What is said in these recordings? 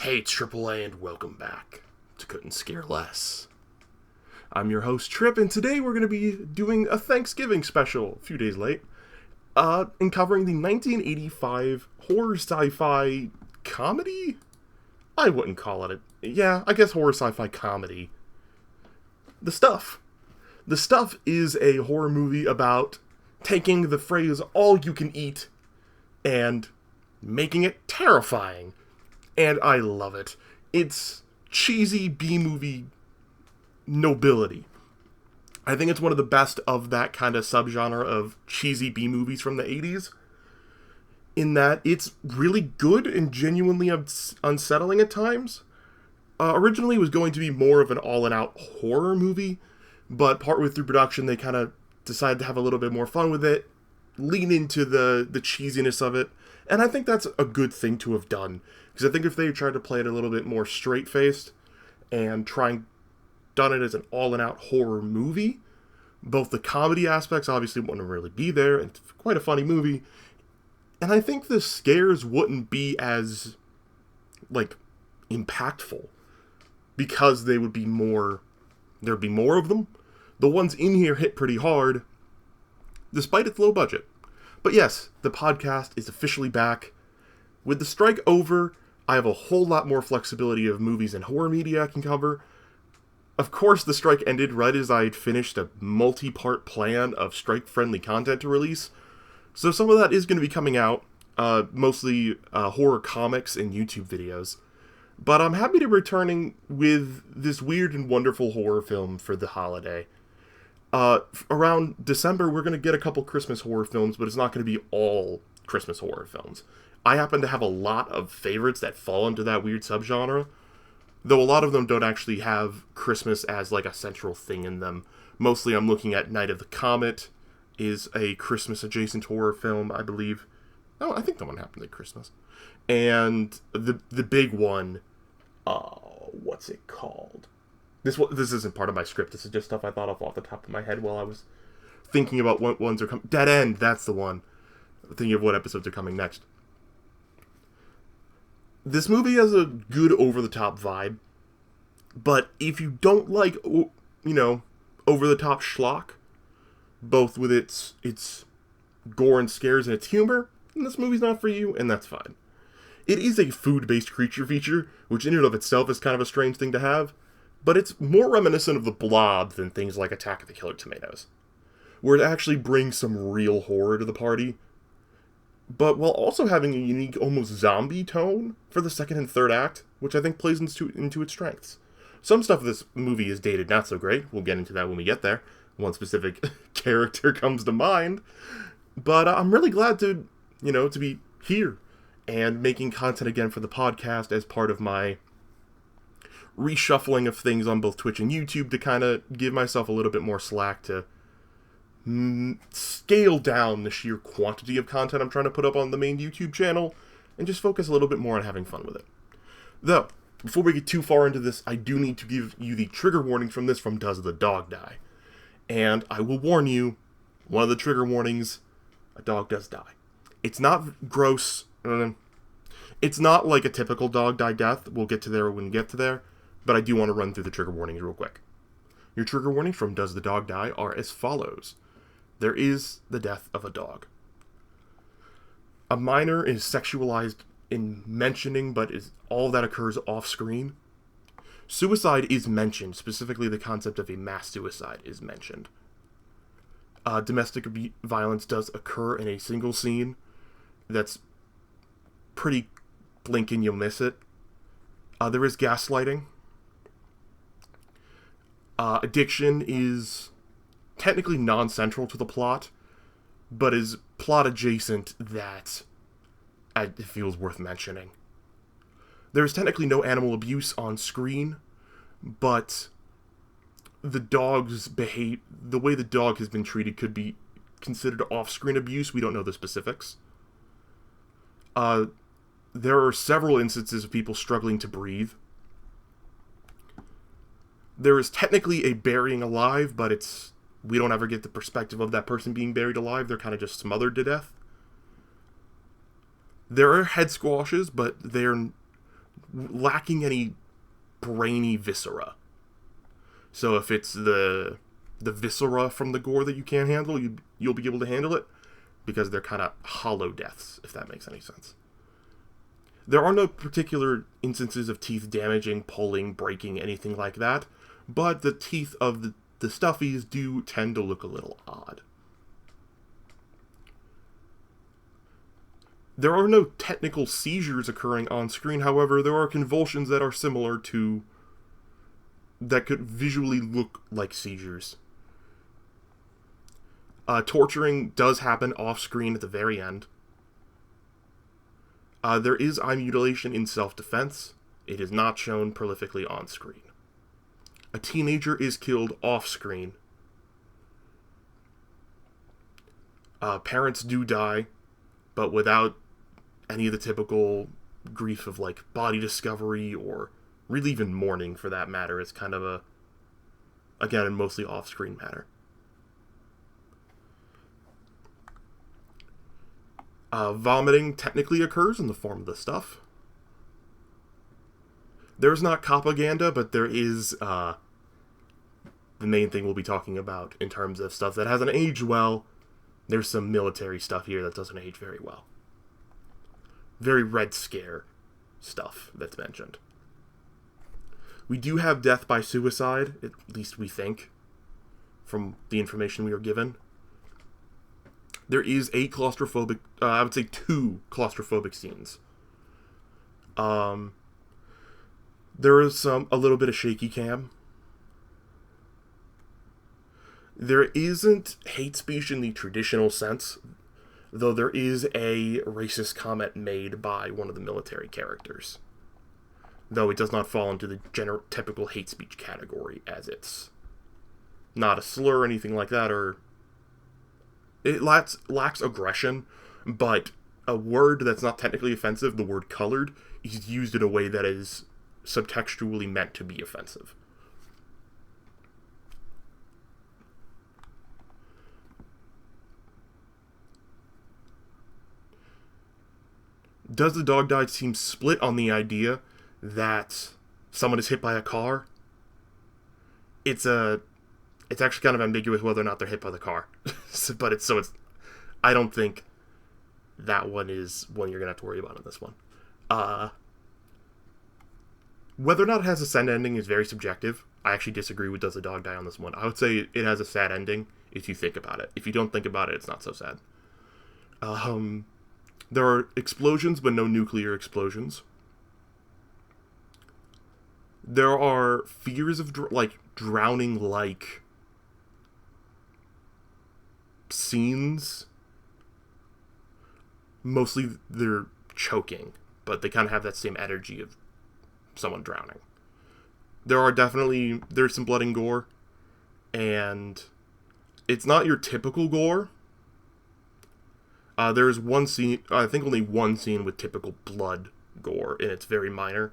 Hey, it's AAA, and welcome back to Couldn't Scare Less. I'm your host, Trip, and today we're going to be doing a Thanksgiving special, a few days late, and covering the 1985 horror sci-fi comedy? I wouldn't call it yeah, I guess horror sci-fi comedy. The Stuff. The Stuff is a horror movie about taking the phrase all you can eat and making it terrifying. And I love it. It's cheesy B-movie nobility. I think it's one of the best of that kind of subgenre of cheesy B-movies from the 80s. In that it's really good and genuinely unsettling at times. Originally it was going to be more of an all-and-out horror movie, but partway through production they kind of decided to have a little bit more fun with it, lean into the cheesiness of it, and I think that's a good thing to have done. Because I think if they tried to play it a little bit more straight-faced and done it as an all-and-out horror movie, both the comedy aspects obviously wouldn't really be there, and it's quite a funny movie, and I think the scares wouldn't be as, impactful, because there'd be more of them. The ones in here hit pretty hard, despite its low budget. But yes, the podcast is officially back. With the strike over, I have a whole lot more flexibility of movies and horror media I can cover. Of course, the strike ended right as I had finished a multi-part plan of strike-friendly content to release. So some of that is going to be coming out, mostly horror comics and YouTube videos. But I'm happy to be returning with this weird and wonderful horror film for the holiday. Around December, we're going to get a couple Christmas horror films, but it's not going to be all Christmas horror films. I happen to have a lot of favorites that fall into that weird subgenre, though a lot of them don't actually have Christmas as a central thing in them. Mostly I'm looking at Night of the Comet is a Christmas-adjacent horror film, I believe. Oh, I think that one happened at Christmas. And the big one, what's it called? This isn't part of my script, this is just stuff I thought of off the top of my head while I was thinking about what ones are coming. Dead End, that's the one. Thinking of what episodes are coming next. This movie has a good over-the-top vibe, but if you don't like, over-the-top schlock, both with its gore and scares and its humor, then this movie's not for you, and that's fine. It is a food-based creature feature, which in and of itself is kind of a strange thing to have, but it's more reminiscent of The Blob than things like Attack of the Killer Tomatoes, where it actually brings some real horror to the party, but while also having a unique, almost zombie tone for the second and third act, which I think plays into its strengths. Some stuff of this movie is dated not so great. We'll get into that when we get there. One specific character comes to mind. But I'm really glad to be here and making content again for the podcast as part of my reshuffling of things on both Twitch and YouTube to kind of give myself a little bit more slack to scale down the sheer quantity of content I'm trying to put up on the main YouTube channel and just focus a little bit more on having fun with it. Though, before we get too far into this, I do need to give you the trigger warning from this from Does the Dog Die? And I will warn you, one of the trigger warnings, a dog does die. It's not gross. It's not like a typical dog die death. We'll get to there when we get to there. But I do want to run through the trigger warnings real quick. Your trigger warnings from Does the Dog Die are as follows. There is the death of a dog. A minor is sexualized in mentioning, but all that occurs off-screen. Suicide is mentioned, specifically the concept of a mass suicide is mentioned. Domestic violence does occur in a single scene that's pretty blink and you'll miss it. There is gaslighting. Addiction is technically non-central to the plot, but is plot adjacent that it feels worth mentioning. There is technically no animal abuse on screen, but the way the dog has been treated could be considered off-screen abuse. We don't know the specifics. There are several instances of people struggling to breathe. There is technically a burying alive, but we don't ever get the perspective of that person being buried alive. They're kind of just smothered to death. There are head squashes, but they're lacking any brainy viscera. So if it's the viscera from the gore that you can't handle, you'll be able to handle it, because they're kind of hollow deaths, if that makes any sense. There are no particular instances of teeth damaging, pulling, breaking, anything like that, but the teeth of the stuffies do tend to look a little odd. There are no technical seizures occurring on screen, however, there are convulsions that are similar to, that could visually look like seizures. Torturing does happen off screen at the very end. There is eye mutilation in self-defense. It is not shown prolifically on screen. A teenager is killed off screen. Parents do die, but without any of the typical grief of like body discovery, or really even mourning for that matter. It's kind of again, a mostly off-screen matter. Vomiting technically occurs in the form of the stuff. There's not propaganda, but there is the main thing we'll be talking about in terms of stuff that hasn't aged well. There's some military stuff here that doesn't age very well. Very Red Scare stuff that's mentioned. We do have death by suicide, at least we think, from the information we are given. There is a claustrophobic, I would say 2 claustrophobic scenes. There is a little bit of shaky cam. There isn't hate speech in the traditional sense, though there is a racist comment made by one of the military characters. Though it does not fall into the typical hate speech category, as it's not a slur or anything like that, or it lacks aggression, but a word that's not technically offensive, the word colored, is used in a way that is subtextually meant to be offensive. Does the Dog Die seem split on the idea that someone is hit by a car? It's actually kind of ambiguous whether or not they're hit by the car. But I don't think that one is one you're going to have to worry about in this one. Whether or not it has a sad ending is very subjective. I actually disagree with Does the Dog Die on this one. I would say it has a sad ending if you think about it. If you don't think about it, it's not so sad. There are explosions, but no nuclear explosions. There are fears of drowning-like scenes. Mostly they're choking, but they kind of have that same energy of someone drowning. There's some blood and gore, and it's not your typical gore. There's one scene, I think only one scene with typical blood gore, and it's very minor.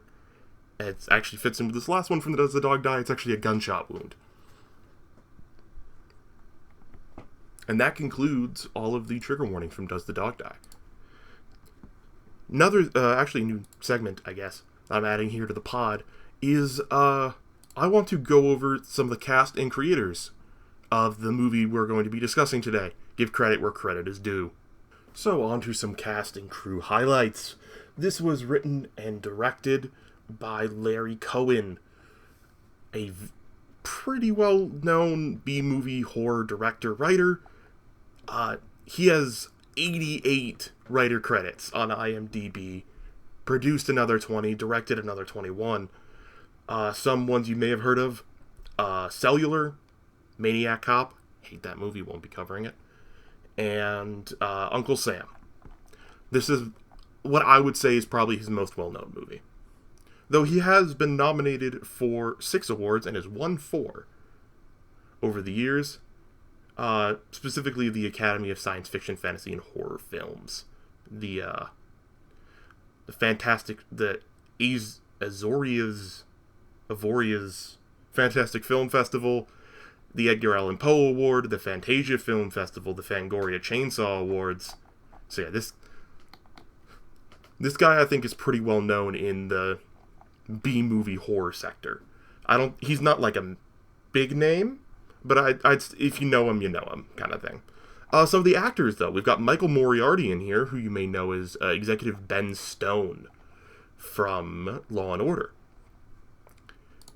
And it actually fits in with this last one from Does the Dog Die? It's actually a gunshot wound. And that concludes all of the trigger warnings from Does the Dog Die? Another, actually new segment, I guess, I'm adding here to the pod is, I want to go over some of the cast and creators of the movie we're going to be discussing today. Give credit where credit is due. So, on to some cast and crew highlights. This was written and directed by Larry Cohen, a pretty well-known B-movie horror director-writer. He has 88 writer credits on IMDB, produced another 20, directed another 21. Some ones you may have heard of. Cellular, Maniac Cop, hate that movie, won't be covering it. And Uncle Sam. This is what I would say is probably his most well-known movie. Though he has been nominated for 6 awards and has won 4 over the years. Specifically the Academy of Science Fiction, Fantasy, and Horror Films. The Azoria's Fantastic Film Festival, the Edgar Allan Poe Award, the Fantasia Film Festival, the Fangoria Chainsaw Awards. So yeah, this guy I think is pretty well known in the B-movie horror sector. He's not like a big name, but I'd if you know him, you know him, kind of thing. Some of the actors, though, we've got Michael Moriarty in here, who you may know as Executive Ben Stone from Law and Order,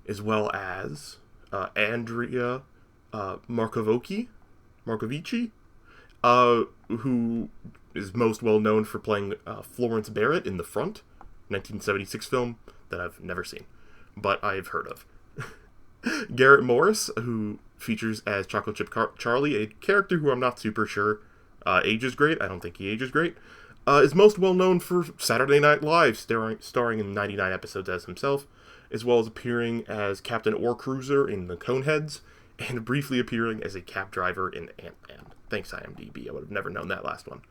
as well as Andrea Markovici, who is most well known for playing Florence Barrett in The Front, 1976 film that I've never seen, but I've heard of. Garrett Morris, who features as Chocolate Chip Charlie, a character who I'm not super sure ages great. I don't think he ages great. Is most well known for Saturday Night Live, starring in 99 episodes as himself, as well as appearing as Captain Cruiser in The Coneheads, and briefly appearing as a cab driver in Ant-Man. Thanks, IMDB. I would have never known that last one.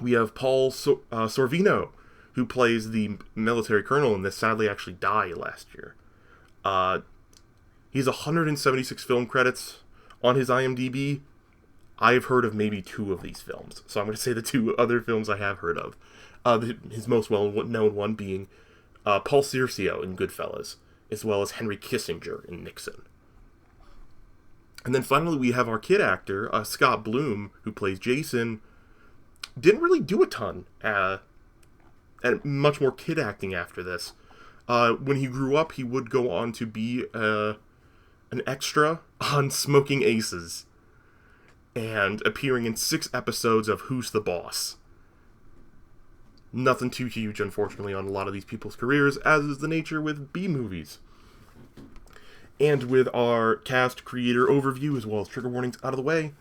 We have Paul Sorvino, who plays the military colonel in this, sadly actually died last year. He has 176 film credits on his IMDb. I've heard of maybe 2 of these films, so I'm going to say the 2 other films I have heard of. His most well-known one being Paul Searcio in Goodfellas, as well as Henry Kissinger in Nixon. And then finally we have our kid actor, Scott Bloom, who plays Jason. Didn't really do a ton, and much more kid acting after this. When he grew up, he would go on to be an extra on Smoking Aces, and appearing in 6 episodes of Who's the Boss. Nothing too huge, unfortunately, on a lot of these people's careers, as is the nature with B-movies. And with our cast creator overview, as well as trigger warnings out of the way,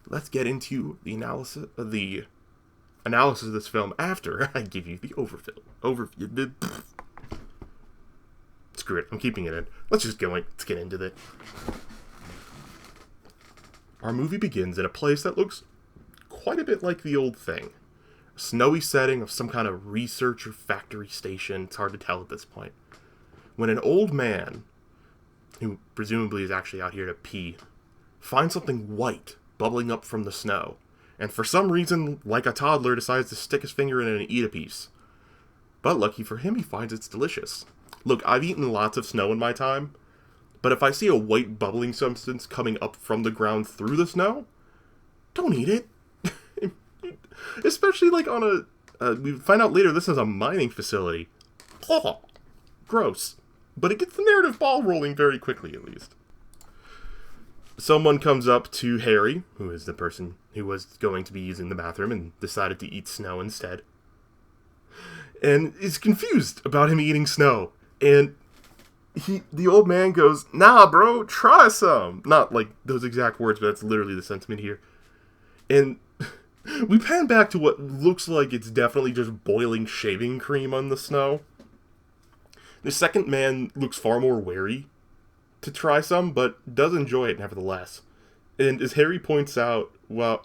let's get into the analysis of this film after I give you the overview. Screw it, I'm keeping it in. Let's get into it. Our movie begins in a place that looks quite a bit like The Old Thing. A snowy setting of some kind of research or factory station, it's hard to tell at this point. When an old man, who presumably is actually out here to pee, finds something white bubbling up from the snow, and for some reason, like a toddler, decides to stick his finger in it and eat a piece. But lucky for him, he finds it's delicious. Look, I've eaten lots of snow in my time, but if I see a white bubbling substance coming up from the ground through the snow, don't eat it. Especially like on we find out later this is a mining facility. Oh, gross. But it gets the narrative ball rolling very quickly, at least. Someone comes up to Harry, who is the person who was going to be using the bathroom, and decided to eat snow instead. And is confused about him eating snow. And the old man goes, "Nah, bro, try some." Not like those exact words, but that's literally the sentiment here. And we pan back to what looks like it's definitely just boiling shaving cream on the snow. The second man looks far more wary to try some, but does enjoy it nevertheless. And as Harry points out, well,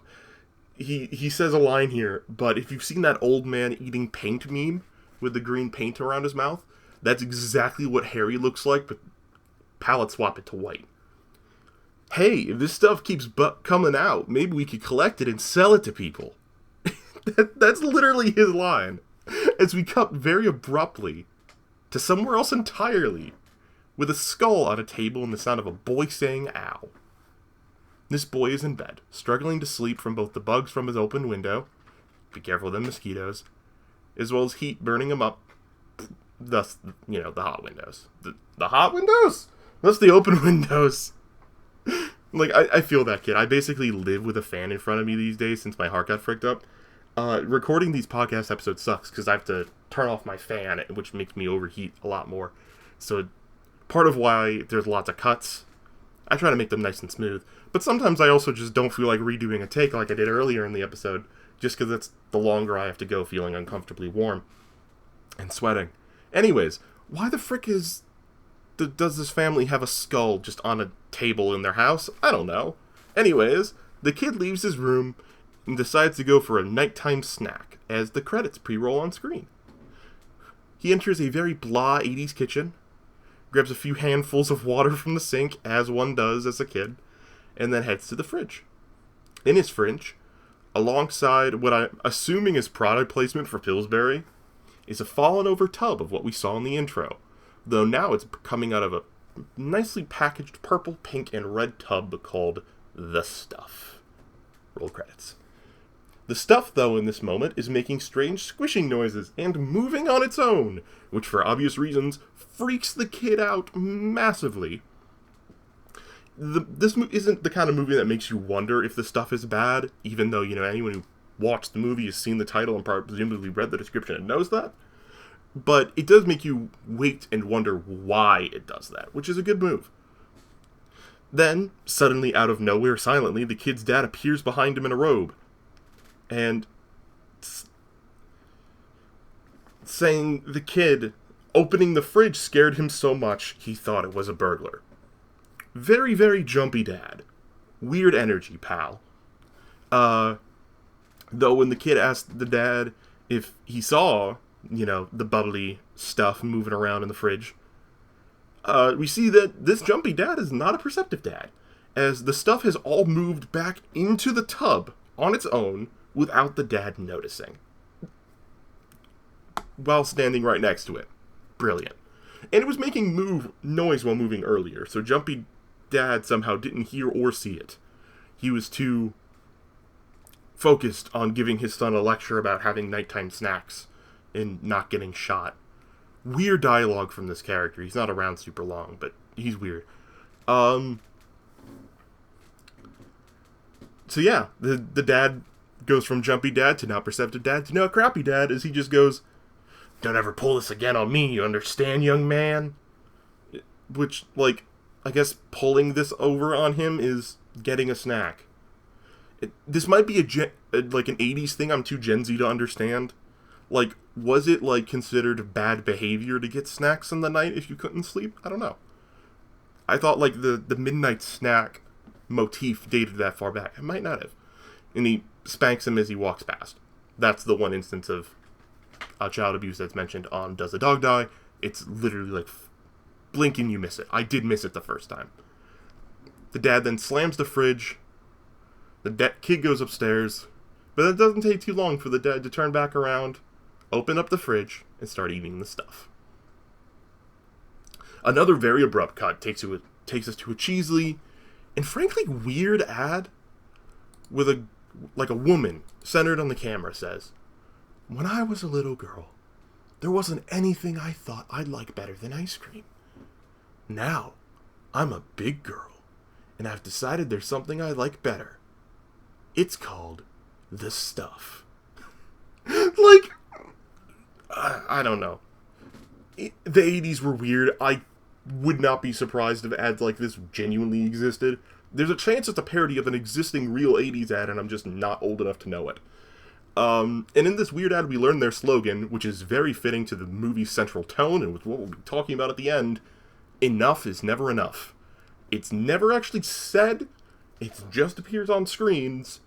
he says a line here, but if you've seen that old man eating paint meme with the green paint around his mouth, that's exactly what Harry looks like, but palette swap it to white. Hey, if this stuff keeps coming out, maybe we could collect it and sell it to people. That's literally his line. As we cut very abruptly to somewhere else entirely, with a skull on a table and the sound of a boy saying ow. This boy is in bed, struggling to sleep from both the bugs from his open window, be careful of them mosquitoes, as well as heat burning him up, thus, the hot windows. The hot windows? Thus the open windows. Like, I feel that kid. I basically live with a fan in front of me these days since my heart got fricked up. Recording these podcast episodes sucks because I have to turn off my fan, which makes me overheat a lot more. So part of why there's lots of cuts, I try to make them nice and smooth. But sometimes I also just don't feel like redoing a take like I did earlier in the episode, just because it's the longer I have to go feeling uncomfortably warm and sweating. Anyways, why the frick does this family have a skull just on a table in their house? I don't know. Anyways, the kid leaves his room and decides to go for a nighttime snack as the credits pre-roll on screen. He enters a very blah 80s kitchen, grabs a few handfuls of water from the sink, as one does as a kid, and then heads to the fridge. In his fridge, alongside what I'm assuming is product placement for Pillsbury, is a fallen over tub of what we saw in the intro, though now it's coming out of a nicely packaged purple, pink, and red tub called The Stuff. Roll credits. The stuff, though, in this moment is making strange squishing noises and moving on its own, which for obvious reasons freaks the kid out massively. This isn't the kind of movie that makes you wonder if the stuff is bad, even though, anyone who watched the movie has seen the title and presumably read the description and knows that. But it does make you wait and wonder why it does that, which is a good move. Then, suddenly out of nowhere, silently, the kid's dad appears behind him in a robe. And saying the kid opening the fridge scared him so much he thought it was a burglar. Very, very jumpy dad. Weird energy, pal. Though when the kid asked the dad if he saw, the bubbly stuff moving around in the fridge, we see that this jumpy dad is not a perceptive dad, as the stuff has all moved back into the tub on its own without the dad noticing, while standing right next to it. Brilliant. And it was making noise while moving earlier, so jumpy dad somehow didn't hear or see it. He was too focused on giving his son a lecture about having nighttime snacks and not getting shot. Weird dialogue from this character. He's not around super long, but he's weird. So yeah, the dad goes from jumpy dad to now perceptive dad to now crappy dad, as he just goes, "Don't ever pull this again on me, you understand, young man?" Which, I guess pulling this over on him is getting a snack. This might be an 80s thing I'm too Gen Z to understand. Was it, considered bad behavior to get snacks in the night if you couldn't sleep? I don't know. I thought, the midnight snack motif dated that far back. It might not have. And he spanks him as he walks past. That's the one instance of child abuse that's mentioned on Does a Dog Die? It's literally, blink and you miss it. I did miss it the first time. The dad then slams the fridge. The kid goes upstairs. But it doesn't take too long for the dad to turn back around, open up the fridge, and start eating the stuff. Another very abrupt cut takes us to a cheesy and frankly weird ad with a woman centered on the camera says, "When I was a little girl, there wasn't anything I thought I'd like better than ice cream. Now, I'm a big girl, and I've decided there's something I like better. It's called The Stuff." I don't know. The 80s were weird. I would not be surprised if ads like this genuinely existed. There's a chance it's a parody of an existing real 80s ad, and I'm just not old enough to know it. And in this weird ad, we learn their slogan, which is very fitting to the movie's central tone, and with what we'll be talking about at the end: enough is never enough. It's never actually said, it just appears on screens,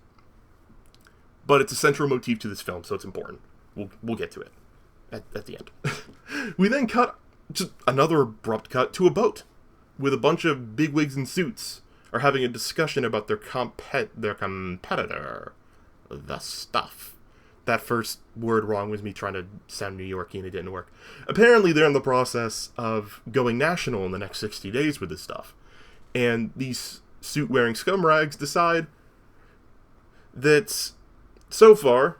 but it's a central motif to this film, so it's important. We'll get to it at the end. We then cut, just another abrupt cut, to a boat, with a bunch of bigwigs in suits are having a discussion about their competitor, The Stuff. That first word wrong was me trying to sound New Yorky and it didn't work. Apparently they're in the process of going national in the next 60 days with this stuff. And these suit-wearing scumrags decide that, so far,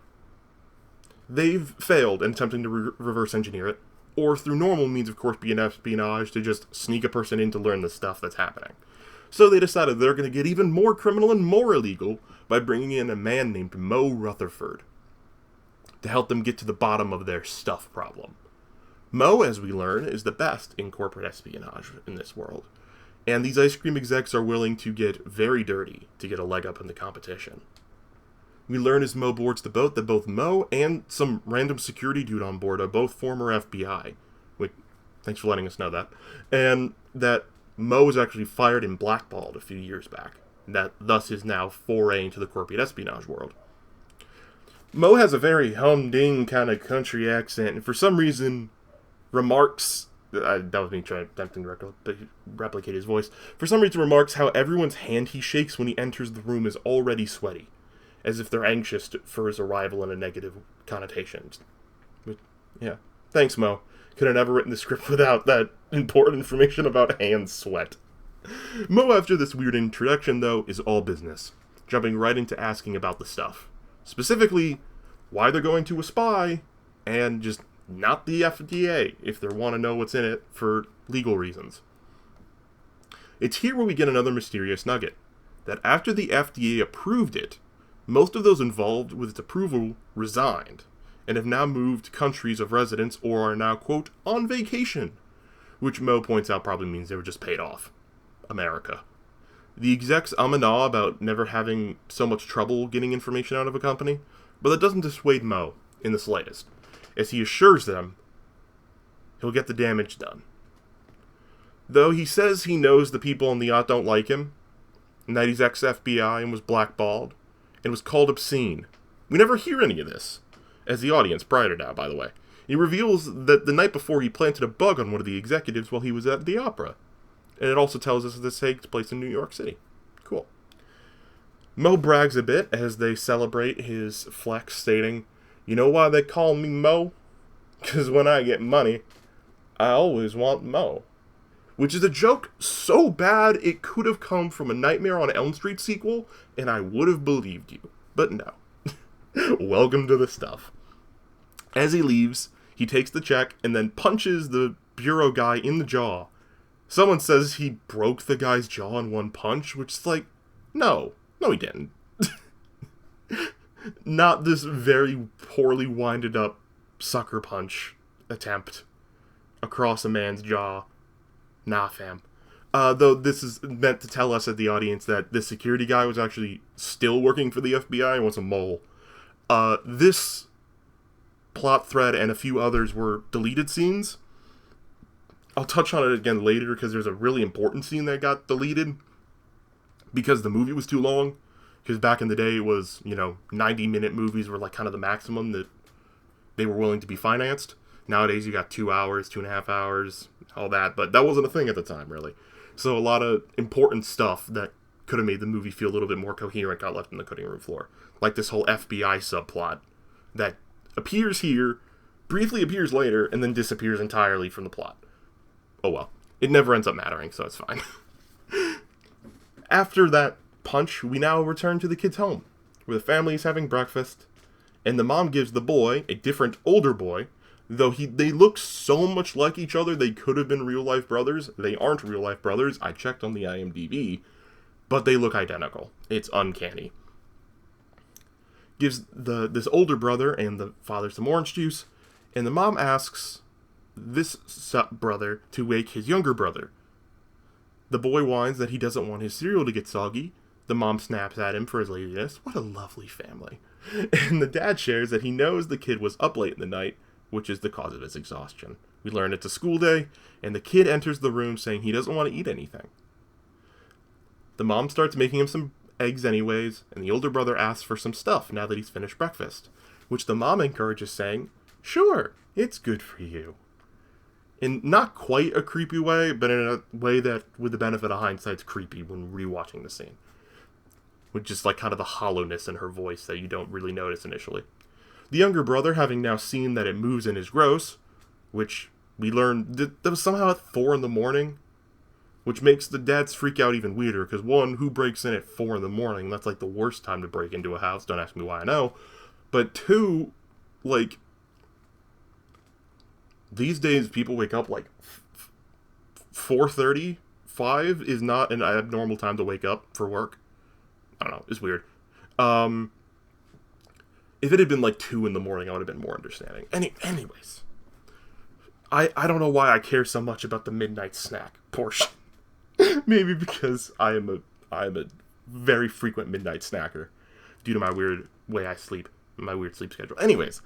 they've failed in attempting to reverse engineer it, or through normal means, of course, being espionage, to just sneak a person in to learn the stuff that's happening. So they decided they're going to get even more criminal and more illegal by bringing in a man named Mo Rutherford to help them get to the bottom of their stuff problem. Mo, as we learn, is the best in corporate espionage in this world, and these ice cream execs are willing to get very dirty to get a leg up in the competition. We learn as Mo boards the boat that both Mo and some random security dude on board are both former FBI. Thanks for letting us know that. And that Mo was actually fired and blackballed a few years back. That thus is now foray into the corporate espionage world. Mo has a very humding kind of country accent, and for some reason remarks, that was me attempting to replicate his voice, for some reason remarks how everyone's hand he shakes when he enters the room is already sweaty, as if they're anxious for his arrival in a negative connotation. Yeah, Thanks, Mo. Could have never written the script without that important information about hand sweat. Mo, after this weird introduction, though, is all business, jumping right into asking about the stuff. Specifically, why they're going to a spy, and just not the FDA, if they want to know what's in it for legal reasons. It's here where we get another mysterious nugget, that after the FDA approved it, most of those involved with its approval resigned, and have now moved countries of residence or are now, quote, on vacation, which Mo points out probably means they were just paid off. America. The execs and ah about never having so much trouble getting information out of a company, but that doesn't dissuade Mo in the slightest, as he assures them he'll get the damage done. Though he says he knows the people on the yacht don't like him, and that he's ex-FBI and was blackballed, and was called obscene. We never hear any of this, as the audience prior to now, by the way. He reveals that the night before he planted a bug on one of the executives while he was at the opera. And it also tells us that this takes place in New York City. Cool. Mo brags a bit as they celebrate his flex, stating, "You know why they call me Mo? Because when I get money, I always want Mo." Which is a joke so bad it could have come from a Nightmare on Elm Street sequel, and I would have believed you. But no. Welcome to the stuff. As he leaves, he takes the check and then punches the bureau guy in the jaw. Someone says he broke the guy's jaw in one punch, which is like, no he didn't. Not this very poorly winded up sucker punch attempt across a man's jaw. Nah, fam. Though this is meant to tell us at the audience that this security guy was actually still working for the FBI and was a mole. This plot thread and a few others were deleted scenes. I'll touch on it again later because there's a really important scene that got deleted because the movie was too long. Because back in the day it was, 90-minute movies were like kind of the maximum that they were willing to be financed. Nowadays you got 2 hours, 2.5 hours, all that, but that wasn't a thing at the time, really. So a lot of important stuff that could have made the movie feel a little bit more coherent got left on the cutting room floor. Like this whole FBI subplot that appears here, briefly appears later, and then disappears entirely from the plot. Oh well. It never ends up mattering, so it's fine. After that punch, we now return to the kids' home, where the family is having breakfast, and the mom gives the boy, a different, older boy, though they look so much like each other they could have been real-life brothers. They aren't real-life brothers. I checked on the IMDB, but they look identical. It's uncanny. Gives this older brother and the father some orange juice, and the mom asks this brother to wake his younger brother. The boy whines that he doesn't want his cereal to get soggy. The mom snaps at him for his laziness. What a lovely family. And the dad shares that he knows the kid was up late in the night, which is the cause of his exhaustion. We learn it's a school day, and the kid enters the room saying he doesn't want to eat anything. The mom starts making him some eggs anyways, and the older brother asks for some stuff now that he's finished breakfast, which the mom encourages, saying, "Sure, it's good for you." In not quite a creepy way, but in a way that, with the benefit of hindsight, is creepy when rewatching the scene. With just like kind of the hollowness in her voice that you don't really notice initially. The younger brother, having now seen that it moves and is gross, which we learned that was somehow at 4 a.m, which makes the dad's freak out even weirder, because one, who breaks in at 4 a.m? That's like the worst time to break into a house, don't ask me why I know. But two, like, these days people wake up like 4:30, 5 is not an abnormal time to wake up for work. I don't know, it's weird. If it had been like 2 a.m, I would have been more understanding. Anyways, I don't know why I care so much about the midnight snack portion. Maybe because I am a very frequent midnight snacker due to my weird way I sleep, my weird sleep schedule. Anyways,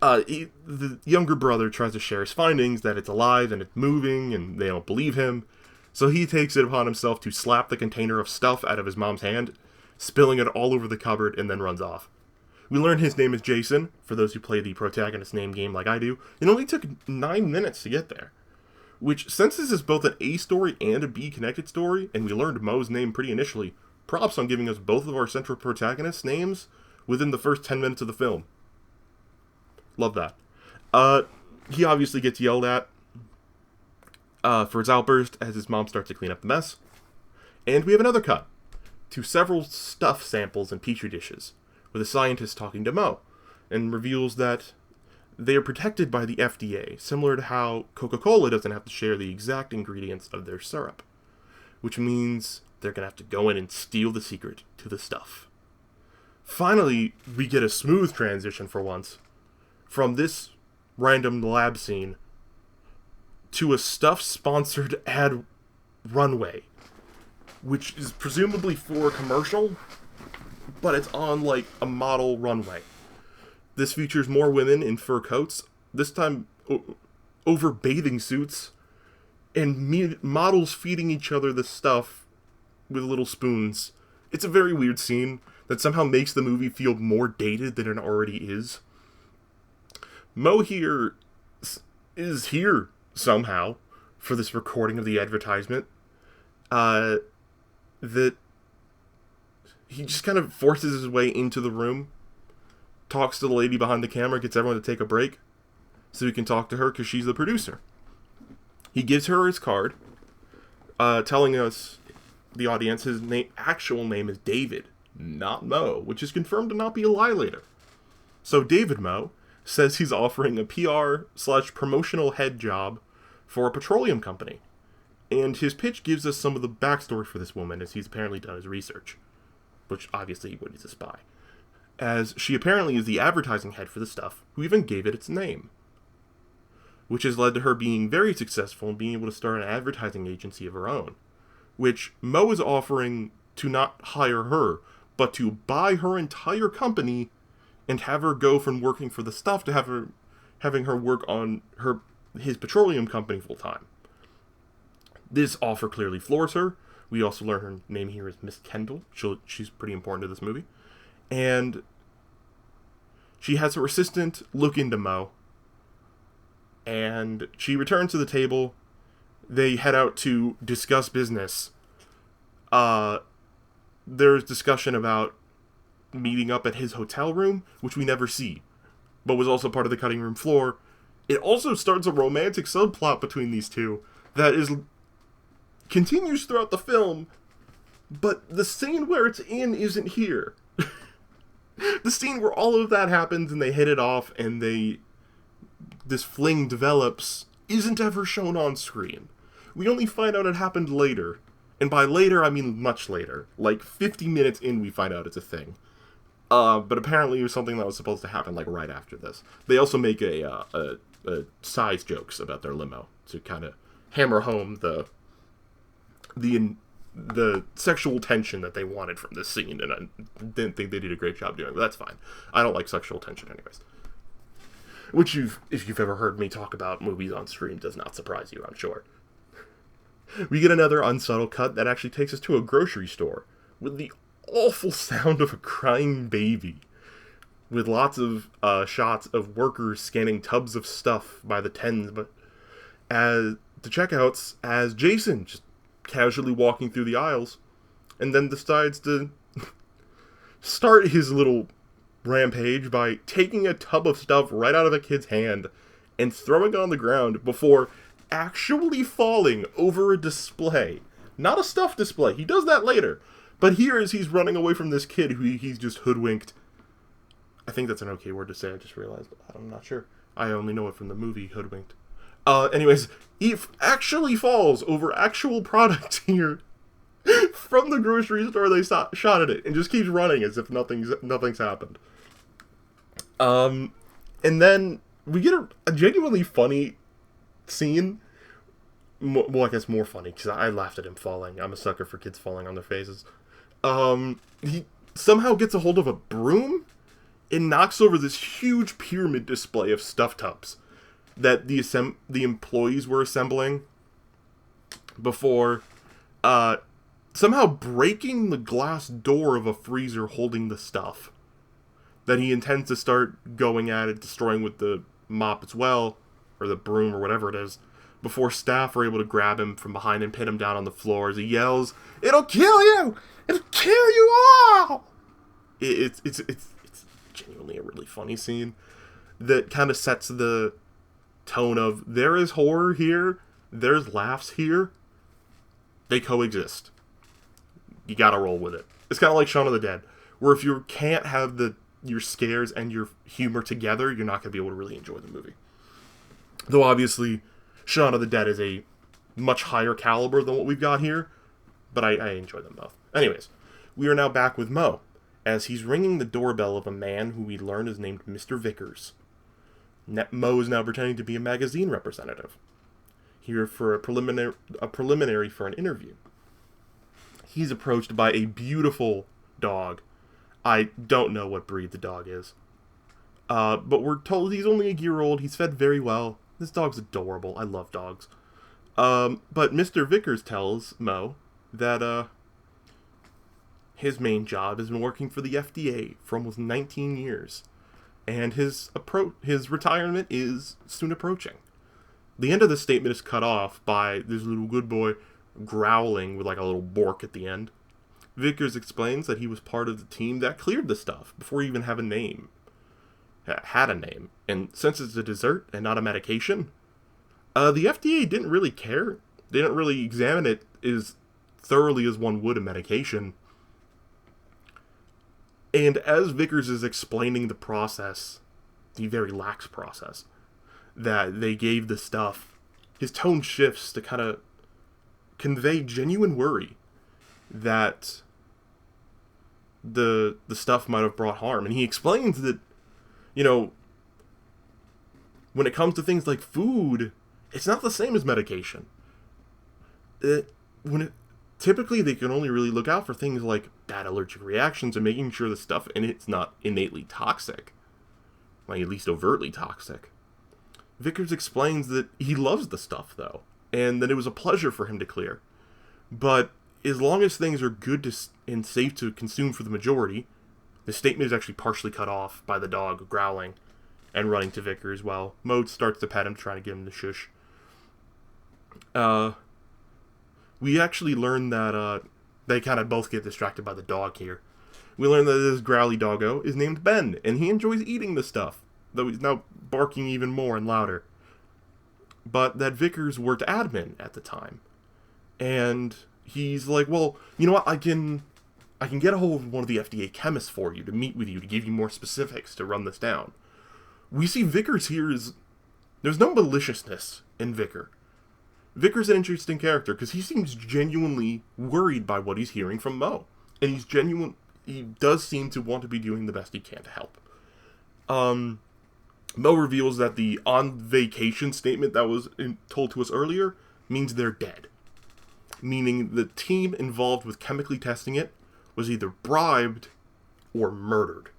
the younger brother tries to share his findings, that it's alive and it's moving, and they don't believe him. So he takes it upon himself to slap the container of stuff out of his mom's hand, spilling it all over the cupboard, and then runs off. We learn his name is Jason, for those who play the protagonist name game like I do. It only took 9 minutes to get there. Which, since this is both an A story and a B connected story, and we learned Mo's name pretty initially, props on giving us both of our central protagonists' names within the first 10 minutes of the film. Love that. he obviously gets yelled at for his outburst as his mom starts to clean up the mess. And we have another cut to several stuff samples in petri dishes, with a scientist talking to Mo, and reveals that they are protected by the FDA, similar to how Coca-Cola doesn't have to share the exact ingredients of their syrup, which means they're going to have to go in and steal the secret to the stuff. Finally, we get a smooth transition for once from this random lab scene to a stuff-sponsored ad runway, which is presumably for a commercial, but it's on, like, a model runway. This features more women in fur coats, this time over bathing suits, and models feeding each other the stuff with little spoons. It's a very weird scene that somehow makes the movie feel more dated than it already is. Mo here is here somehow for this recording of the advertisement. That he just kind of forces his way into the room, talks to the lady behind the camera, gets everyone to take a break so he can talk to her because she's the producer. He gives her his card, telling us, the audience, his actual name is David, not Mo, which is confirmed to not be a lie later. So David Mo says he's offering a PR/promotional head job for a petroleum company. And his pitch gives us some of the backstory for this woman, as he's apparently done his research. Which, obviously, he would, he's a spy. As she apparently is the advertising head for the stuff, who even gave it its name. Which has led to her being very successful and being able to start an advertising agency of her own. Which Mo is offering to not hire her, but to buy her entire company and have her go from working for the stuff to having her work on his petroleum company full time. This offer clearly floors her. We also learn her name here is Miss Kendall. She's pretty important to this movie. And she has her assistant look into Mo. And she returns to the table. They head out to discuss business. There's discussion about meeting up at his hotel room, which we never see, but was also part of the cutting room floor. It also starts a romantic subplot between these two that continues throughout the film, but the scene where it's in isn't here. The scene where all of that happens and they hit it off and this fling develops isn't ever shown on screen. We only find out it happened later. And by later, I mean much later. Like 50 minutes in, we find out it's a thing. But apparently it was something that was supposed to happen like right after this. They also make a size jokes about their limo to kind of hammer home the sexual tension that they wanted from this scene, and I didn't think they did a great job doing it, but that's fine. I don't like sexual tension anyways. Which, if you've ever heard me talk about movies on stream, does not surprise you, I'm sure. We get another unsubtle cut that actually takes us to a grocery store, with the awful sound of a crying baby, with lots of shots of workers scanning tubs of stuff by the tens, but as the checkouts, as Jason just casually walking through the aisles, and then decides to start his little rampage by taking a tub of stuff right out of a kid's hand and throwing it on the ground before actually falling over a display. Not a stuffed display. He does that later. But here, as he's running away from this kid who he's just hoodwinked. I think that's an okay word to say, I just realized, but I'm not sure. I only know it from the movie Hoodwinked. Anyways, he actually falls over actual product here from the grocery store they shot at it, and just keeps running as if nothing's happened. And then we get a genuinely funny scene. Well, I guess more funny, because I laughed at him falling. I'm a sucker for kids falling on their faces. He somehow gets a hold of a broom and knocks over this huge pyramid display of stuffed tubs that the employees were assembling before somehow breaking the glass door of a freezer holding the stuff that he intends to start going at it, destroying with the mop as well, or the broom or whatever it is, before staff are able to grab him from behind and pin him down on the floor as he yells, "It'll kill you! It'll kill you all!" It's genuinely a really funny scene that kind of sets the tone of there is horror here, there's laughs here, they coexist. You gotta roll with it. It's kind of like Shaun of the Dead, where if you can't have your scares and your humor together, you're not gonna be able to really enjoy the movie. Though obviously, Shaun of the Dead is a much higher caliber than what we've got here, but I enjoy them both. Anyways, we are now back with Mo, as he's ringing the doorbell of a man who we learn is named Mr. Vickers. Mo is now pretending to be a magazine representative, here for a preliminary for an interview. He's approached by a beautiful dog. I don't know what breed the dog is. But we're told he's only a year old. He's fed very well. This dog's adorable. I love dogs. But Mr. Vickers tells Mo that his main job has been working for the FDA for almost 19 years. And his retirement is soon approaching. The end of the statement is cut off by this little good boy growling with like a little bork at the end. Vickers explains that he was part of the team that cleared the stuff before he even had a name. And since it's a dessert and not a medication, the FDA didn't really care. They didn't really examine it as thoroughly as one would a medication. And as Vickers is explaining the process, the very lax process, that they gave the stuff, his tone shifts to kind of convey genuine worry that the stuff might have brought harm. And he explains that, when it comes to things like food, it's not the same as medication. Typically, they can only really look out for things like bad allergic reactions and making sure the stuff in it's not innately toxic. Like, at least overtly toxic. Vickers explains that he loves the stuff, though, and that it was a pleasure for him to clear. But as long as things are good and safe to consume for the majority, the statement is actually partially cut off by the dog growling and running to Vickers while Mo starts to pet him, trying to get him to shush. We actually learn that they kind of both get distracted by the dog here. We learn that this growly doggo is named Ben, and he enjoys eating the stuff, though he's now barking even more and louder. But that Vickers worked admin at the time. And he's like, well, you know what, I can get a hold of one of the FDA chemists for you to meet with you, to give you more specifics, to run this down. We see Vickers here there's no maliciousness in Vickers. Vickers is an interesting character because he seems genuinely worried by what he's hearing from Mo. And he does seem to want to be doing the best he can to help. Mo reveals that the on vacation statement that was told to us earlier means they're dead. Meaning the team involved with chemically testing it was either bribed or murdered.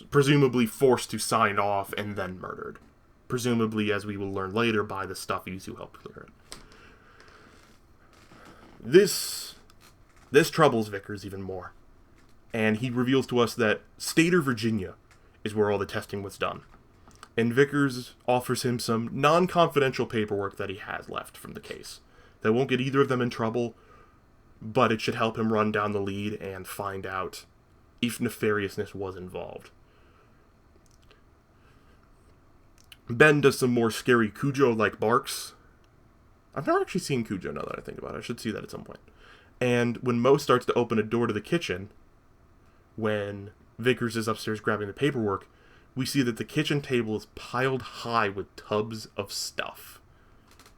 Presumably forced to sign off and then murdered. Presumably, as we will learn later, by the stuffies who helped clear it. This troubles Vickers even more. And he reveals to us that Stater, Virginia is where all the testing was done. And Vickers offers him some non-confidential paperwork that he has left from the case. That won't get either of them in trouble, but it should help him run down the lead and find out if nefariousness was involved. Ben does some more scary Cujo-like barks. I've never actually seen Cujo now that I think about it. I should see that at some point. And when Mo starts to open a door to the kitchen, when Vickers is upstairs grabbing the paperwork, we see that the kitchen table is piled high with tubs of stuff.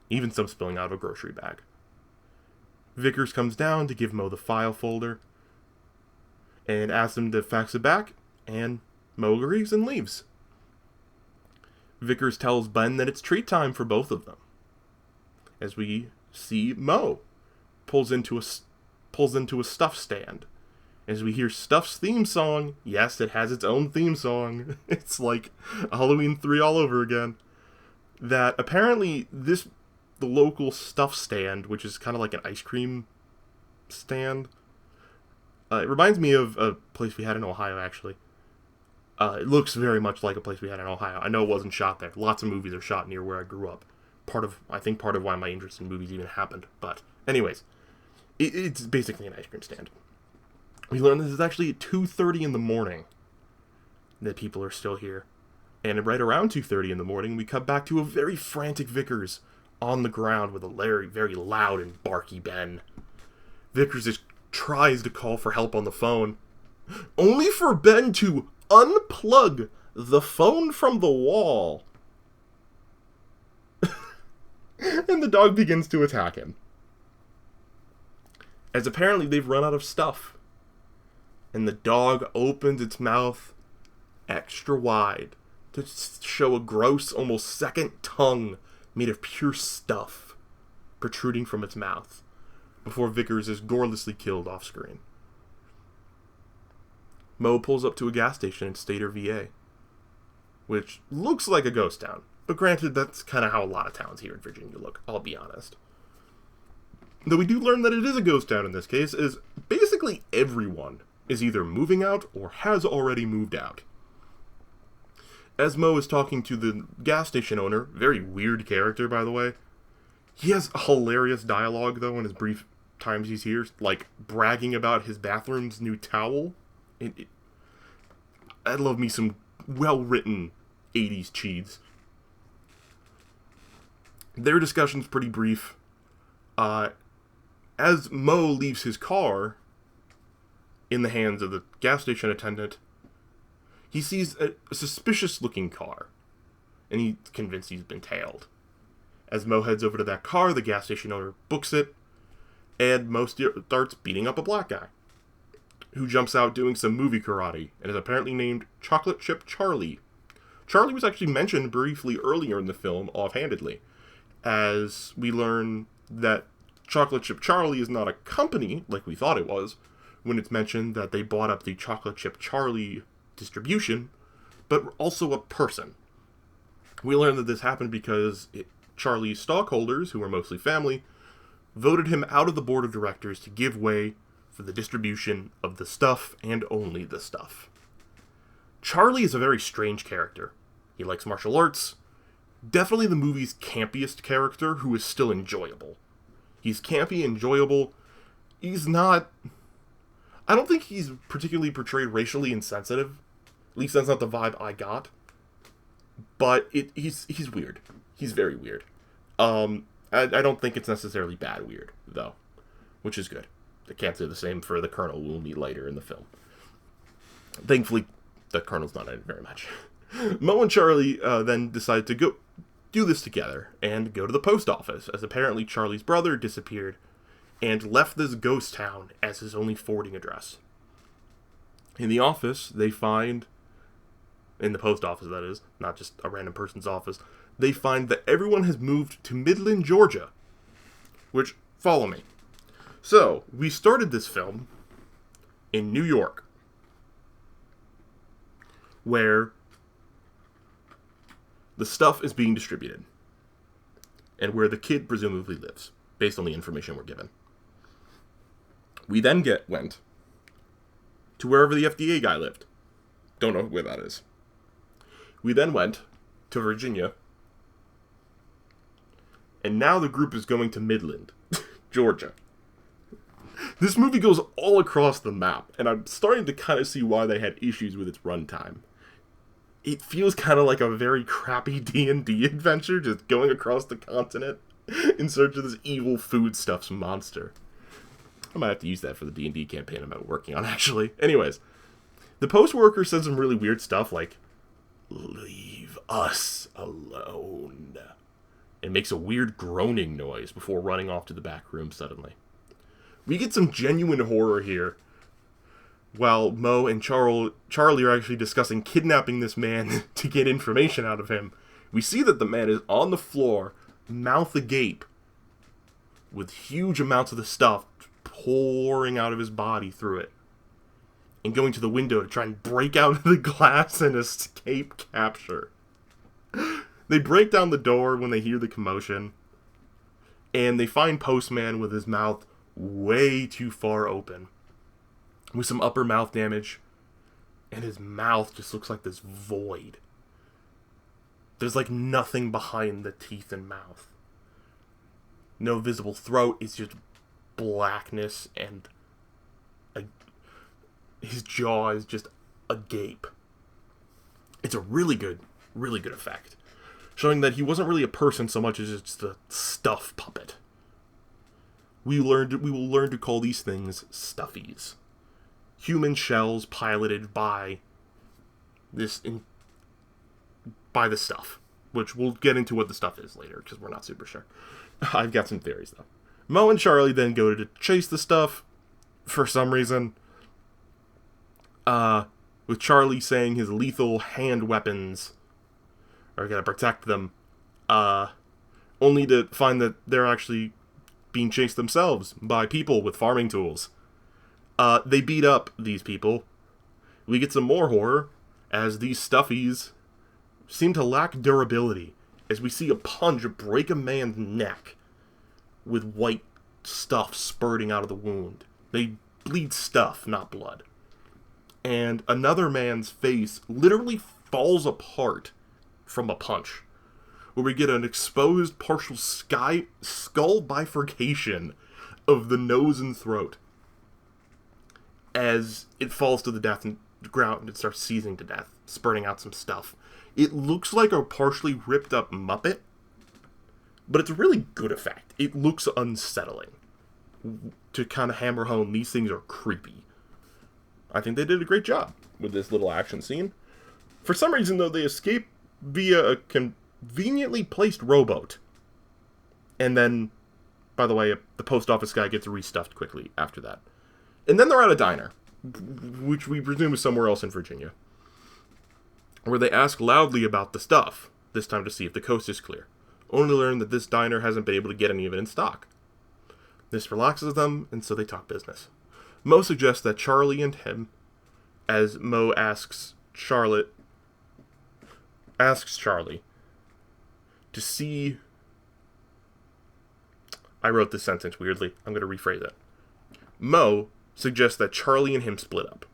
Even some spilling out of a grocery bag. Vickers comes down to give Mo the file folder and asks him to fax it back, and Mo agrees and leaves. Vickers tells Ben that it's treat time for both of them. As we see Mo pulls into a stuff stand. As we hear Stuff's theme song. Yes, it has its own theme song. It's like Halloween 3 all over again. That apparently the local stuff stand, which is kind of like an ice cream stand. It reminds me of a place we had in Ohio, actually. It looks very much like a place we had in Ohio. I know it wasn't shot there. Lots of movies are shot near where I grew up. I think part of why my interest in movies even happened. But anyways, it's basically an ice cream stand. We learned this is actually at 2:30 in the morning that people are still here. And right around 2:30 in the morning, we cut back to a very frantic Vickers on the ground with a very loud and barky Ben. Vickers just tries to call for help on the phone, only for Ben to unplug the phone from the wall. And the dog begins to attack him, as apparently they've run out of stuff. And the dog opens its mouth extra wide to show a gross, almost second tongue made of pure stuff protruding from its mouth, before Vickers is gorelessly killed off screen. Mo pulls up to a gas station in Stater, VA, which looks like a ghost town. But granted, that's kind of how a lot of towns here in Virginia look, I'll be honest. Though we do learn that it is a ghost town in this case, is basically everyone is either moving out or has already moved out. As Mo is talking to the gas station owner, very weird character by the way, he has hilarious dialogue though in his brief times he's here, like bragging about his bathroom's new towel. I love me some well-written 80s cheese. Their discussion's pretty brief. As Mo leaves his car in the hands of the gas station attendant, he sees a suspicious-looking car, and he's convinced he's been tailed. As Mo heads over to that car, the gas station owner books it, and Mo starts beating up a black guy, who jumps out doing some movie karate, and is apparently named Chocolate Chip Charlie. Charlie was actually mentioned briefly earlier in the film, offhandedly, as we learn that Chocolate Chip Charlie is not a company, like we thought it was, when it's mentioned that they bought up the Chocolate Chip Charlie distribution, but also a person. We learn that this happened because Charlie's stockholders, who were mostly family, voted him out of the board of directors to give way for the distribution of the stuff and only the stuff. Charlie is a very strange character. He likes martial arts. Definitely the movie's campiest character who is still enjoyable. He's campy, enjoyable. He's not... I don't think he's particularly portrayed racially insensitive. At least that's not the vibe I got. But he's weird. He's very weird. I don't think it's necessarily bad weird, though. Which is good. I can't say the same for the Colonel we'll meet later in the film. Thankfully, the Colonel's not in it very much. Mo and Charlie then decide to go do this together and go to the post office, as apparently Charlie's brother disappeared and left this ghost town as his only forwarding address. In the office, they find, in the post office that is, not just a random person's office, they find that everyone has moved to Midland, Georgia. Which, follow me. So, we started this film in New York, where the stuff is being distributed, and where the kid presumably lives, based on the information we're given. We then went to wherever the FDA guy lived. Don't know where that is. We then went to Virginia, and now the group is going to Midland, Georgia. This movie goes all across the map, and I'm starting to kind of see why they had issues with its runtime. It feels kind of like a very crappy D&D adventure, just going across the continent in search of this evil foodstuffs monster. I might have to use that for the D&D campaign I'm working on, actually. Anyways, the post worker says some really weird stuff like, "Leave us alone," and makes a weird groaning noise before running off to the back room suddenly. We get some genuine horror here, while Mo and Charlie are actually discussing kidnapping this man to get information out of him. We see that the man is on the floor, mouth agape, with huge amounts of the stuff pouring out of his body through it, and going to the window to try and break out of the glass and escape capture. They break down the door when they hear the commotion, and they find Postman with his mouth way too far open, with some upper mouth damage, and his mouth just looks like this void. There's like nothing behind the teeth and mouth. No visible throat, it's just blackness, and his jaw is just agape. It's a really good Really good effect. Showing that he wasn't really a person so much as just a stuff puppet. We will learn to call these things stuffies. Human shells piloted by the stuff. Which we'll get into what the stuff is later, because we're not super sure. I've got some theories, though. Mo and Charlie then go to chase the stuff, for some reason. With Charlie saying his lethal hand weapons are going to protect them. Only to find that they're actually being chased themselves by people with farming tools. They beat up these people. We get some more horror, as these stuffies seem to lack durability, as we see a punch break a man's neck with white stuff spurting out of the wound. They bleed stuff, not blood. And another man's face literally falls apart from a punch, where we get an exposed partial skull bifurcation of the nose and throat as it falls to the ground and starts seizing to death, spurting out some stuff. It looks like a partially ripped up Muppet, but it's a really good effect. It looks unsettling. To kind of hammer home, these things are creepy. I think they did a great job with this little action scene. For some reason, though, they escape via a conveniently placed rowboat. And then, by the way, the post office guy gets restuffed quickly after that. And then they're at a diner, which we presume is somewhere else in Virginia, where they ask loudly about the stuff, this time to see if the coast is clear, only to learn that this diner hasn't been able to get any of it in stock. This relaxes them, and so they talk business. Mo suggests that Charlie and him, as Mo asks Charlie to see... I wrote this sentence weirdly. I'm going to rephrase it. Mo suggests that Charlie and him split up,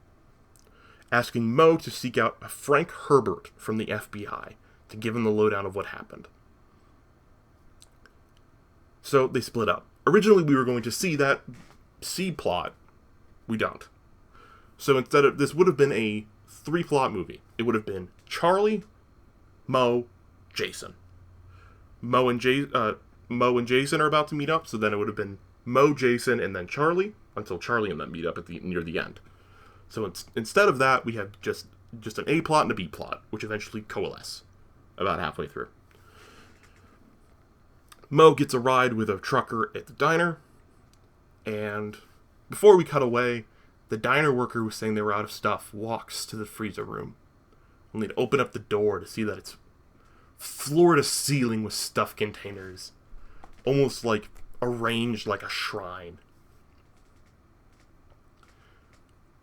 asking Mo to seek out a Frank Herbert from the FBI to give him the lowdown of what happened. So they split up. Originally, we were going to see that C plot. We don't. So instead of, this would have been a 3-plot movie. It would have been Charlie, Mo, Jason. Mo and Jason are about to meet up, so then it would have been Mo, Jason, and then Charlie, until Charlie and them meet up near the end. So instead of that, we have just an A plot and a B plot, which eventually coalesce about halfway through. Mo gets a ride with a trucker at the diner, and before we cut away, the diner worker who was saying they were out of stuff walks to the freezer room, only to open up the door to see that it's floor to ceiling with stuff containers, almost like arranged like a shrine.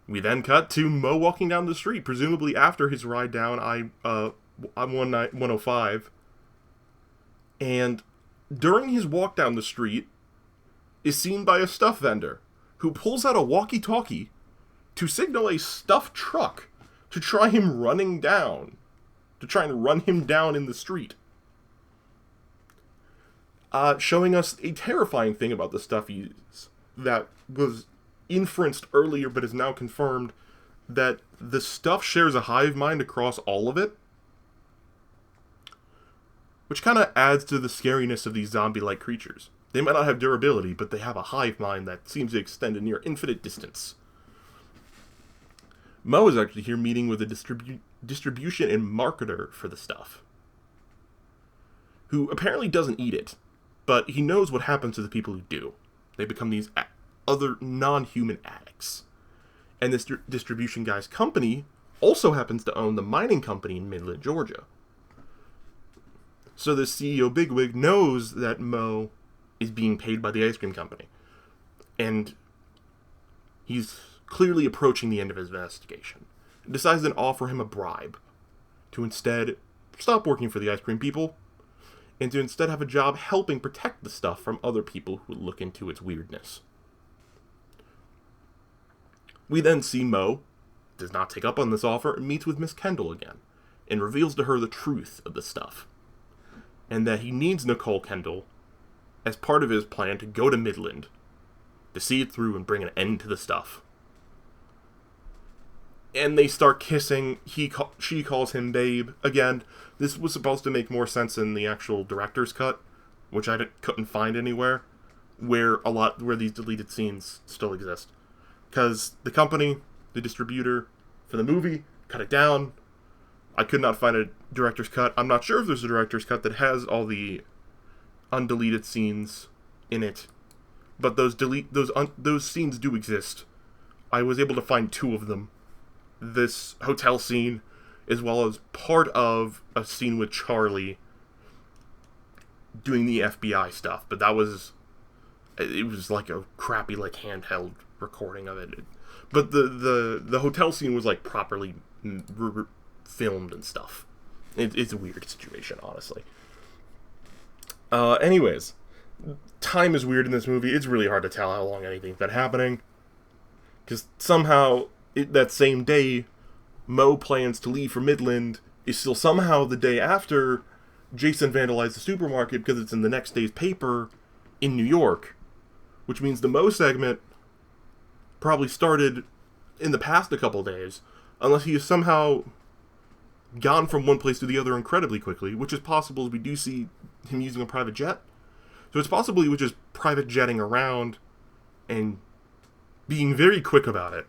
We then cut to Mo walking down the street, presumably after his ride down I-105, and during his walk down the street, is seen by a stuff vendor, who pulls out a walkie-talkie to signal a stuffed truck to try and run him down in the street. Showing us a terrifying thing about the stuffies that was inferenced earlier but is now confirmed, that the stuff shares a hive mind across all of it, which kind of adds to the scariness of these zombie-like creatures. They might not have durability, but they have a hive mind that seems to extend a near infinite distance. Mo is actually here meeting with a distribution and marketer for the stuff, who apparently doesn't eat it, but he knows what happens to the people who do. They become these other non-human addicts. And this distribution guy's company also happens to own the mining company in Midland, Georgia. So the CEO bigwig knows that Mo is being paid by the ice cream company. And he's clearly approaching the end of his investigation. And decides to offer him a bribe to instead stop working for the ice cream people and to instead have a job helping protect the stuff from other people who look into its weirdness. We then see Mo does not take up on this offer and meets with Miss Kendall again and reveals to her the truth of the stuff, and that he needs Nicole Kendall as part of his plan to go to Midland to see it through and bring an end to the stuff. And they start kissing. She calls him babe again, This was supposed to make more sense in the actual director's cut, which I couldn't find anywhere, where these deleted scenes still exist. Because the company, the distributor for the movie, cut it down. I could not find a director's cut. I'm not sure if there's a director's cut that has all the undeleted scenes in it, but those scenes do exist. I was able to find 2 of them. This hotel scene, as well as part of a scene with Charlie doing the FBI stuff, but it was like a crappy like handheld recording of it. But the hotel scene was like properly filmed and stuff. It's a weird situation, honestly. Anyways, time is weird in this movie. It's really hard to tell how long anything's been happening, because somehow that same day, Mo plans to leave for Midland is still somehow the day after Jason vandalized the supermarket, because it's in the next day's paper in New York, which means the Mo segment probably started in the past a couple days, unless he has somehow gone from one place to the other incredibly quickly, which is possible as we do see him using a private jet. So it's possible he was just private jetting around and being very quick about it,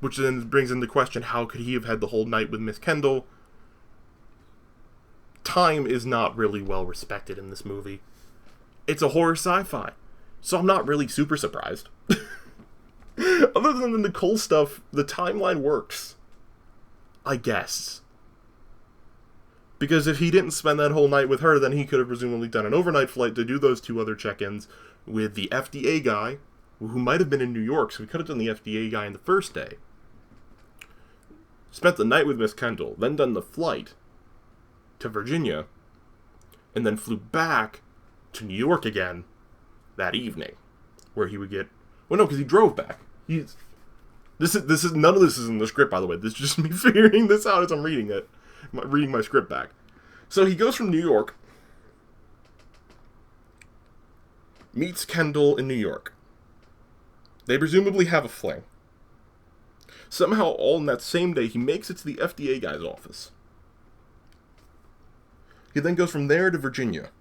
which then brings into question, how could he have had the whole night with Miss Kendall? Time is not really well respected in this movie. It's a horror sci-fi, so I'm not really super surprised. Other than the Nicole stuff, the timeline works, I guess. Because if he didn't spend that whole night with her, then he could have presumably done an overnight flight to do those 2 other check-ins with the FDA guy, who might have been in New York, so he could have done the FDA guy in the first day. Spent the night with Miss Kendall, then done the flight to Virginia, and then flew back to New York again that evening, where he would get... Well, no, because he drove back. This is none of this is in the script, by the way. This is just me figuring this out as I'm reading it. Reading my script back. So he goes from New York, meets Kendall in New York. They presumably have a fling. Somehow, all in that same day, he makes it to the FDA guy's office. He then goes from there to Virginia.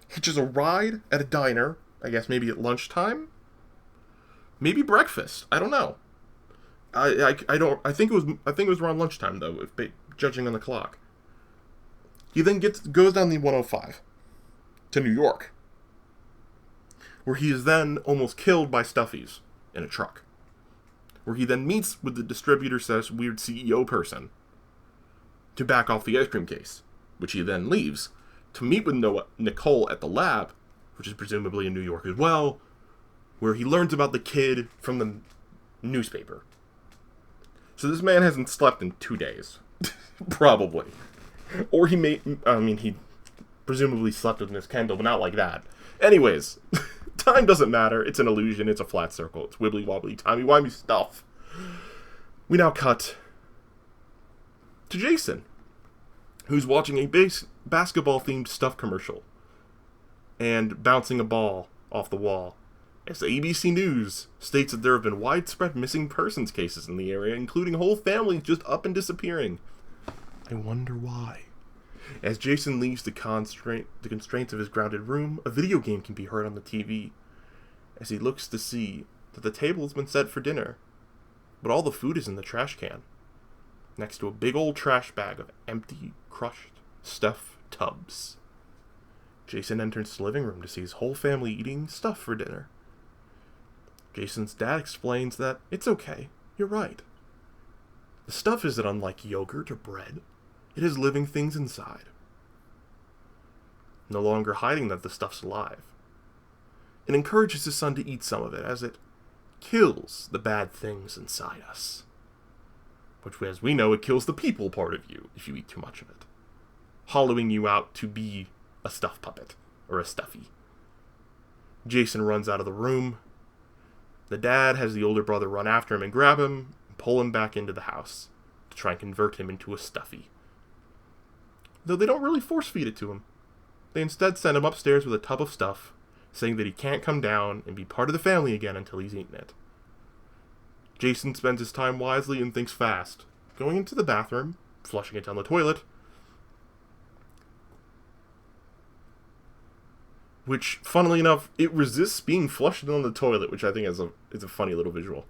Hitches a ride at a diner, I guess maybe at lunchtime? Maybe breakfast. I don't know. I think it was around lunchtime though, judging on the clock. He then goes down the 105 to New York, where he is then almost killed by Stuffies in a truck, where he then meets with the distributor / weird CEO person to back off the ice cream case, which he then leaves to meet with Nicole at the lab, which is presumably in New York as well, where he learns about the kid from the newspaper. So this man hasn't slept in 2 days. Probably. Or he presumably slept with Miss Kendall, but not like that. Anyways, time doesn't matter. It's an illusion. It's a flat circle. It's wibbly wobbly, timey wimey stuff. We now cut to Jason, who's watching a basketball themed stuff commercial and bouncing a ball off the wall, as the ABC News states that there have been widespread missing persons cases in the area, including whole families just up and disappearing. I wonder why. As Jason leaves the constraints of his grounded room, a video game can be heard on the TV, as he looks to see that the table has been set for dinner, but all the food is in the trash can, next to a big old trash bag of empty, crushed stuff tubs. Jason enters the living room to see his whole family eating stuff for dinner. Jason's dad explains that it's okay, you're right. The stuff isn't unlike yogurt or bread. It has living things inside. No longer hiding that the stuff's alive. It encourages his son to eat some of it, as it kills the bad things inside us. Which, as we know, it kills the people part of you if you eat too much of it, hollowing you out to be a stuff puppet, or a stuffy. Jason runs out of the room. The dad has the older brother run after him and grab him, and pull him back into the house, to try and convert him into a stuffy. Though they don't really force feed it to him. They instead send him upstairs with a tub of stuff, saying that he can't come down and be part of the family again until he's eaten it. Jason spends his time wisely and thinks fast, going into the bathroom, flushing it down the toilet, which, funnily enough, it resists being flushed down the toilet, which I think is a funny little visual,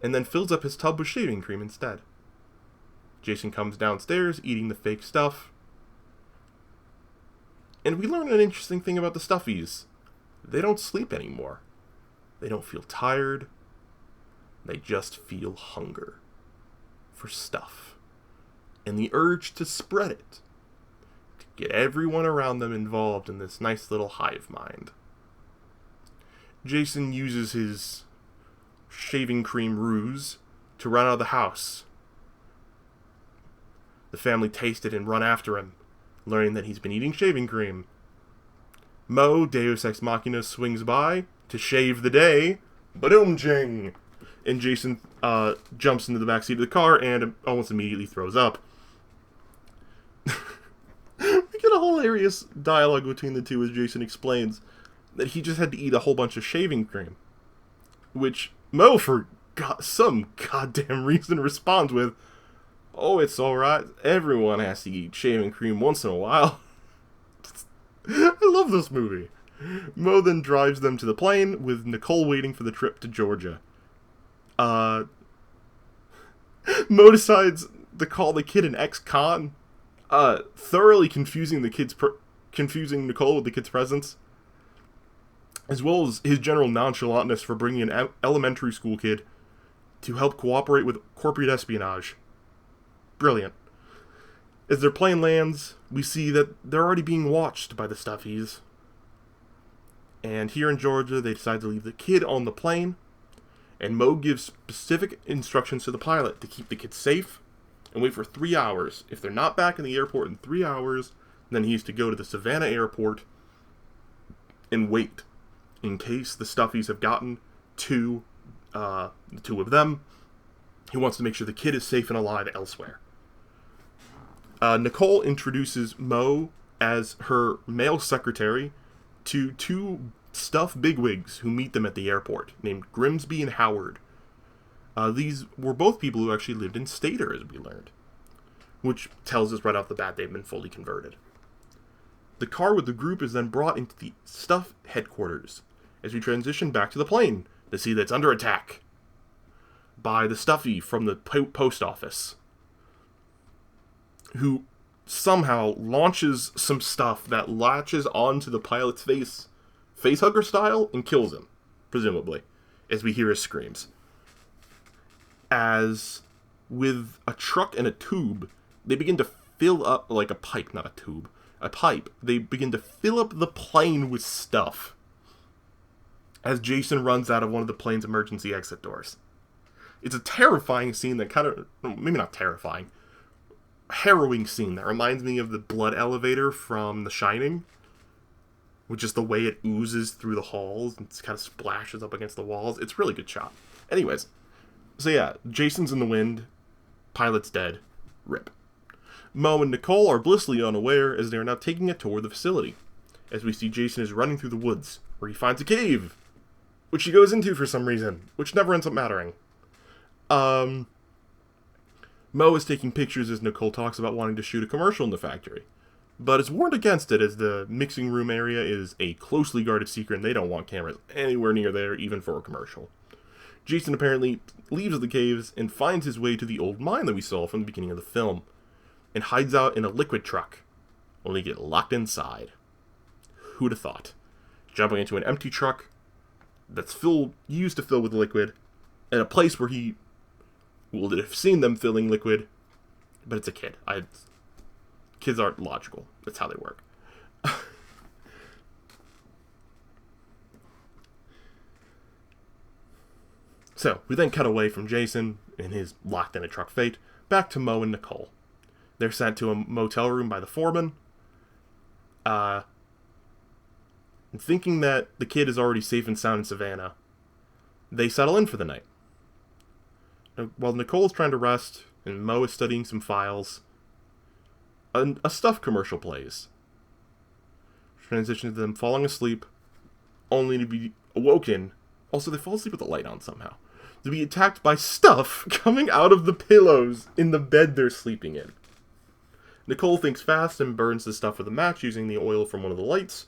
and then fills up his tub with shaving cream instead. Jason comes downstairs, eating the fake stuff, and we learn an interesting thing about the Stuffies. They don't sleep anymore. They don't feel tired. They just feel hunger for stuff, and the urge to spread it, to get everyone around them involved in this nice little hive mind. Jason uses his shaving cream ruse to run out of the house. The family taste it and run after him, learning that he's been eating shaving cream. Mo, Deus Ex Machina, swings by to shave the day. Ba-doom-ching! And Jason jumps into the backseat of the car and almost immediately throws up. We get a hilarious dialogue between the two as Jason explains that he just had to eat a whole bunch of shaving cream. Which Mo, for some goddamn reason, responds with, "Oh, it's alright. Everyone has to eat shaving cream once in a while." I love this movie. Mo then drives them to the plane, with Nicole waiting for the trip to Georgia. Mo decides to call the kid an ex-con, thoroughly confusing confusing Nicole with the kid's presence, as well as his general nonchalantness for bringing an elementary school kid to help cooperate with corporate espionage. Brilliant. As their plane lands, we see that they're already being watched by the Stuffies. And here in Georgia, they decide to leave the kid on the plane, and Mo gives specific instructions to the pilot to keep the kid safe and wait for 3 hours. If they're not back in the airport in 3 hours, then he's to go to the Savannah airport and wait in case the Stuffies have gotten to the two of them. He wants to make sure the kid is safe and alive elsewhere. Nicole introduces Mo as her male secretary to two Stuff bigwigs who meet them at the airport, named Grimsby and Howard. These were both people who actually lived in Stater, as we learned, which tells us right off the bat they've been fully converted. The car with the group is then brought into the Stuff headquarters as we transition back to the plane to see that it's under attack by the Stuffy from the post office, who somehow launches some stuff that latches onto the pilot's facehugger style, and kills him, presumably, as we hear his screams. As, with a truck and a tube, they begin to fill up, like a pipe, not a tube, a pipe. They begin to fill up the plane with stuff as Jason runs out of one of the plane's emergency exit doors. It's a terrifying scene that kind of, maybe not terrifying, harrowing scene that reminds me of the blood elevator from The Shining, which is the way it oozes through the halls and kind of splashes up against the walls. It's a really good shot. Anyways, so yeah, Jason's in the wind, pilot's dead, rip. Mo and Nicole are blissfully unaware as they are now taking a tour of the facility, as we see Jason is running through the woods, where he finds a cave, which he goes into for some reason, which never ends up mattering. Mo is taking pictures as Nicole talks about wanting to shoot a commercial in the factory, but is warned against it as the mixing room area is a closely guarded secret and they don't want cameras anywhere near there, even for a commercial. Jason apparently leaves the caves and finds his way to the old mine that we saw from the beginning of the film, and hides out in a liquid truck, only to get locked inside. Who'd have thought? Jumping into an empty truck that's used to fill with liquid, in a place where he would have seen them filling liquid, but it's a kid. Kids aren't logical. That's how they work. So, we then cut away from Jason and his locked in a truck fate, back to Mo and Nicole. They're sent to a motel room by the foreman, and thinking that the kid is already safe and sound in Savannah, they settle in for the night. While Nicole is trying to rest and Mo is studying some files, a Stuff commercial plays. Transitions to them falling asleep, only to be awoken. Also, they fall asleep with the light on somehow. To be attacked by Stuff coming out of the pillows in the bed they're sleeping in. Nicole thinks fast and burns the stuff with a match using the oil from one of the lights.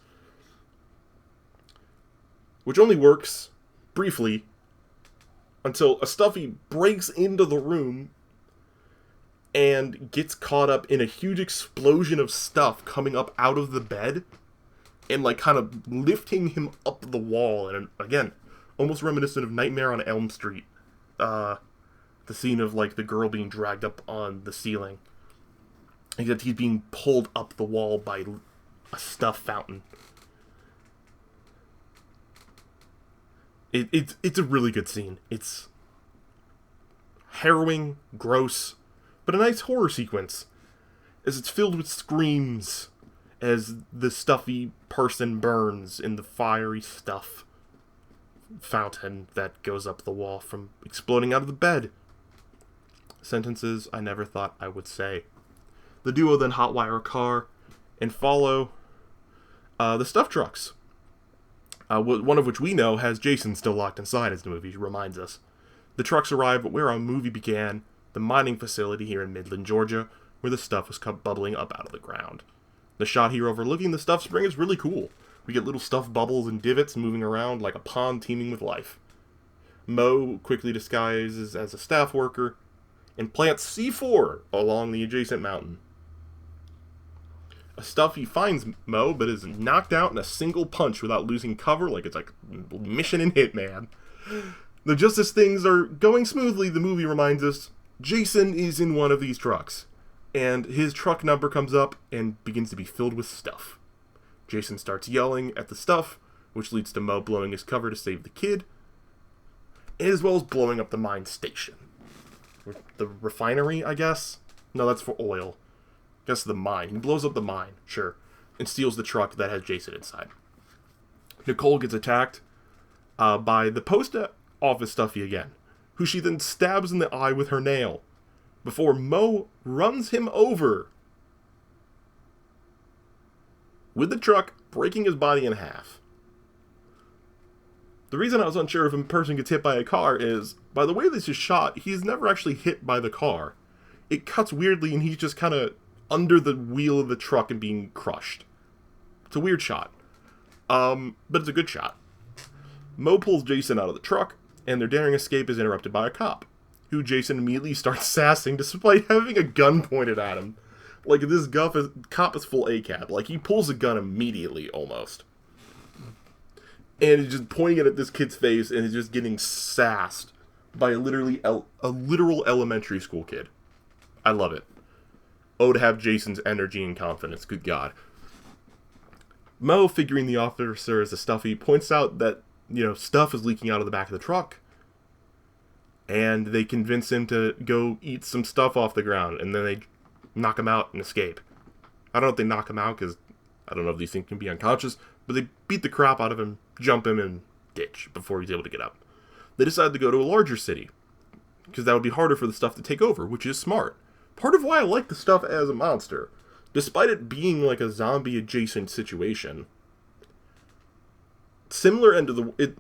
which only works briefly until a Stuffy breaks into the room and gets caught up in a huge explosion of stuff coming up out of the bed and, like, kind of lifting him up the wall. And, again, almost reminiscent of Nightmare on Elm Street. The scene of, like, the girl being dragged up on the ceiling. Except he's being pulled up the wall by a stuff fountain. It's a really good scene. It's harrowing, gross, but a nice horror sequence, as it's filled with screams as the stuffy person burns in the fiery stuff fountain that goes up the wall from exploding out of the bed. Sentences I never thought I would say. The duo then hotwire a car and follow the stuff trucks. One of which we know has Jason still locked inside, as the movie reminds us. The trucks arrive at where our movie began, the mining facility here in Midland, Georgia, where the stuff was bubbling up out of the ground. The shot here overlooking the stuff spring is really cool. We get little stuff bubbles and divots moving around like a pond teeming with life. Mo quickly disguises as a staff worker and plants C4 along the adjacent mountain. A Stuffy finds Mo, but is knocked out in a single punch without losing cover, like it's like mission in Hitman. Though just as things are going smoothly, the movie reminds us Jason is in one of these trucks, and his truck number comes up and begins to be filled with stuff. Jason starts yelling at the stuff, which leads to Mo blowing his cover to save the kid, as well as blowing up the mine station. The refinery, I guess? No, that's for oil. I guess the mine. He blows up the mine, sure, and steals the truck that has Jason inside. Nicole gets attacked by the post office Stuffy again, who she then stabs in the eye with her nail, before Mo runs him over with the truck, breaking his body in half. The reason I was unsure if a person gets hit by a car is, by the way this is shot, he's never actually hit by the car. It cuts weirdly and he's just kind of under the wheel of the truck and being crushed. It's a weird shot. But it's a good shot. Mo pulls Jason out of the truck, and their daring escape is interrupted by a cop, who Jason immediately starts sassing despite having a gun pointed at him. Like, this cop is full ACAB. Like, he pulls a gun immediately, almost. And he's just pointing it at this kid's face, and he's just getting sassed by a literal elementary school kid. I love it. Oh, to have Jason's energy and confidence. Good God. Mo, figuring the officer as a Stuffy, points out that, stuff is leaking out of the back of the truck. And they convince him to go eat some stuff off the ground, and then they knock him out and escape. I don't know if they knock him out, because I don't know if these things can be unconscious, but they beat the crap out of him, jump him, and ditch before he's able to get up. They decide to go to a larger city, because that would be harder for the stuff to take over, which is smart. Part of why I like the stuff as a monster, despite it being like a zombie-adjacent situation. Similar end of the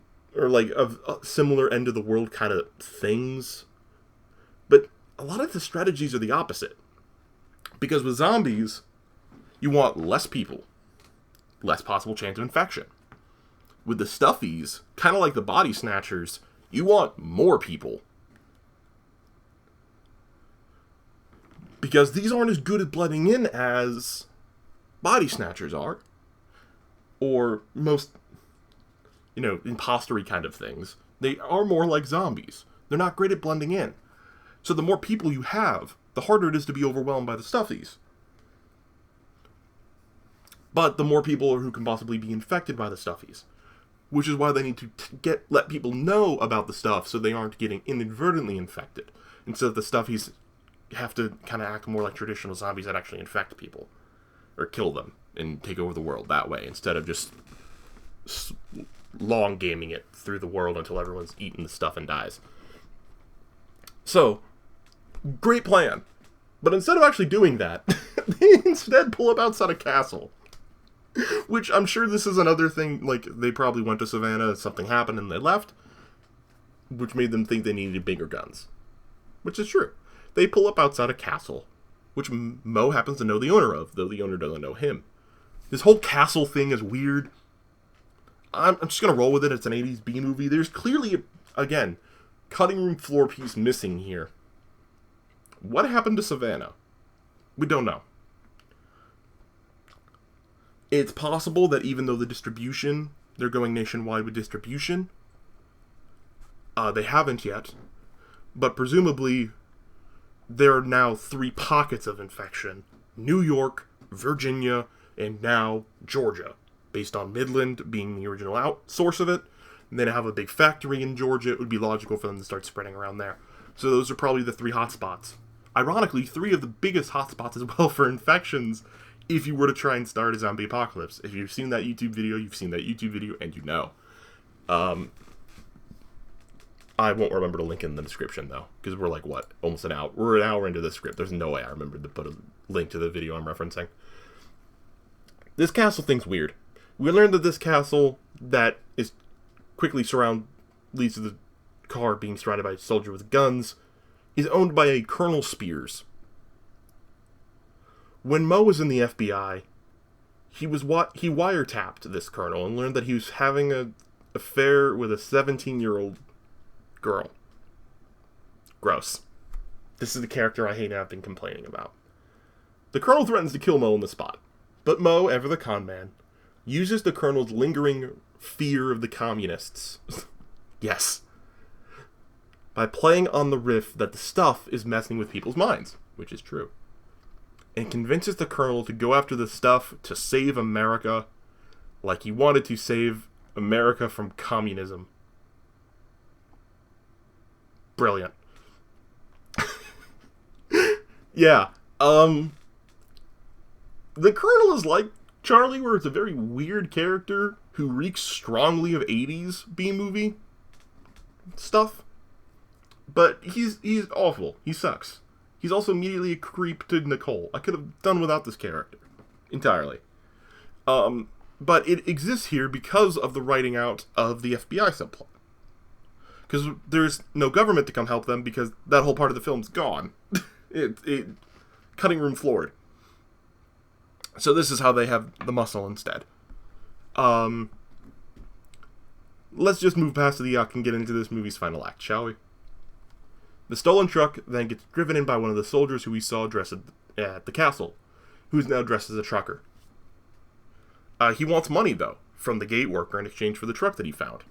similar end of the world kind of things, but a lot of the strategies are the opposite. Because with zombies, you want less people, less possible chance of infection. With the Stuffies, kind of like the body snatchers, you want more people. Because these aren't as good at blending in as body snatchers are. Or most, imposter-y kind of things. They are more like zombies. They're not great at blending in. So the more people you have, the harder it is to be overwhelmed by the Stuffies. But the more people who can possibly be infected by the Stuffies. Which is why they need to let people know about the stuff so they aren't getting inadvertently infected. Instead of the Stuffies have to kind of act more like traditional zombies that actually infect people. Or kill them and take over the world that way. Instead of just long gaming it through the world until everyone's eaten the stuff and dies. So, great plan. But instead of actually doing that, they instead pull up outside a castle. Which I'm sure this is another thing, like, they probably went to Savannah, something happened, and they left. Which made them think they needed bigger guns. Which is true. They pull up outside a castle, which Mo happens to know the owner of, though the owner doesn't know him. This whole castle thing is weird. I'm just going to roll with it. It's an 80s B movie. There's clearly, again, cutting room floor piece missing here. What happened to Savannah? We don't know. It's possible that even though the distribution, they're going nationwide with distribution, they haven't yet, but presumably there are now 3 pockets of infection: New York, Virginia, and now Georgia, based on Midland being the original source of it. And then have a big factory in Georgia. It would be logical for them to start spreading around there. So those are probably the 3 hotspots. Ironically, 3 of the biggest hotspots as well for infections, if you were to try and start a zombie apocalypse. If you've seen that YouTube video, you've seen that YouTube video, and you know. I won't remember to link in the description, though, because we're like, what, almost an hour? We're an hour into the script. There's no way I remembered to put a link to the video I'm referencing. This castle thing's weird. We learned that this castle that is quickly leads to the car being surrounded by a soldier with guns, is owned by a Colonel Spears. When Mo was in the FBI, he wiretapped this colonel and learned that he was having an affair with a 17-year-old girl. Gross. This is the character I hate and I've been complaining about. The colonel threatens to kill Mo on the spot, but Mo, ever the con man, uses the colonel's lingering fear of the communists. Yes. By playing on the riff that the stuff is messing with people's minds, which is true. And convinces the colonel to go after the stuff to save America like he wanted to save America from communism. Brilliant. Yeah. The colonel is like Charlie, where it's a very weird character who reeks strongly of 80s B-movie stuff. But he's awful. He sucks. He's also immediately a creep to Nicole. I could have done without this character entirely. But it exists here because of the writing out of the FBI subplot. Because there's no government to come help them because that whole part of the film's gone. it cutting room floored. So this is how they have the muscle instead. Let's just move past the yuck and get into this movie's final act, shall we? The stolen truck then gets driven in by one of the soldiers who we saw dressed at the castle, who's now dressed as a trucker. He wants money, though, from the gate worker in exchange for the truck that he found,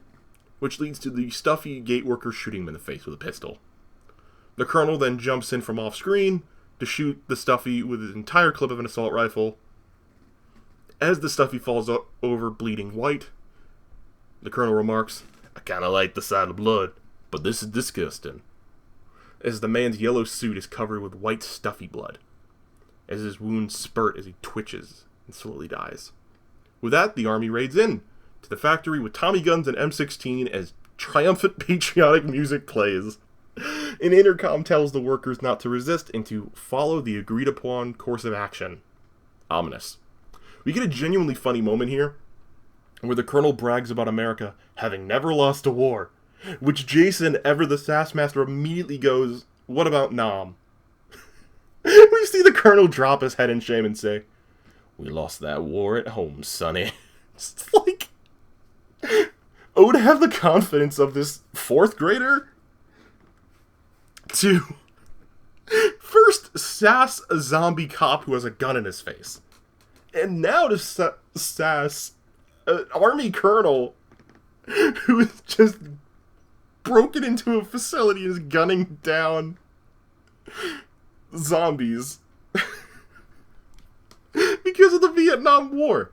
which leads to the stuffy gate worker shooting him in the face with a pistol. The colonel then jumps in from off-screen to shoot the stuffy with an entire clip of an assault rifle. As the stuffy falls over bleeding white, the colonel remarks, "I kinda like the sight of blood, but this is disgusting," as the man's yellow suit is covered with white stuffy blood, as his wounds spurt as he twitches and slowly dies. With that, the army raids in to the factory with Tommy guns and M16 as triumphant patriotic music plays. An intercom tells the workers not to resist and to follow the agreed upon course of action. Ominous. We get a genuinely funny moment here, where the colonel brags about America having never lost a war, which Jason, ever the Sassmaster, immediately goes, "What about Nam?" We see the colonel drop his head in shame and say, "We lost that war at home, sonny." It's like, oh, to have the confidence of this 4th grader to first sass a zombie cop who has a gun in his face, and now to sass an army colonel who is just broken into a facility and is gunning down zombies because of the Vietnam War.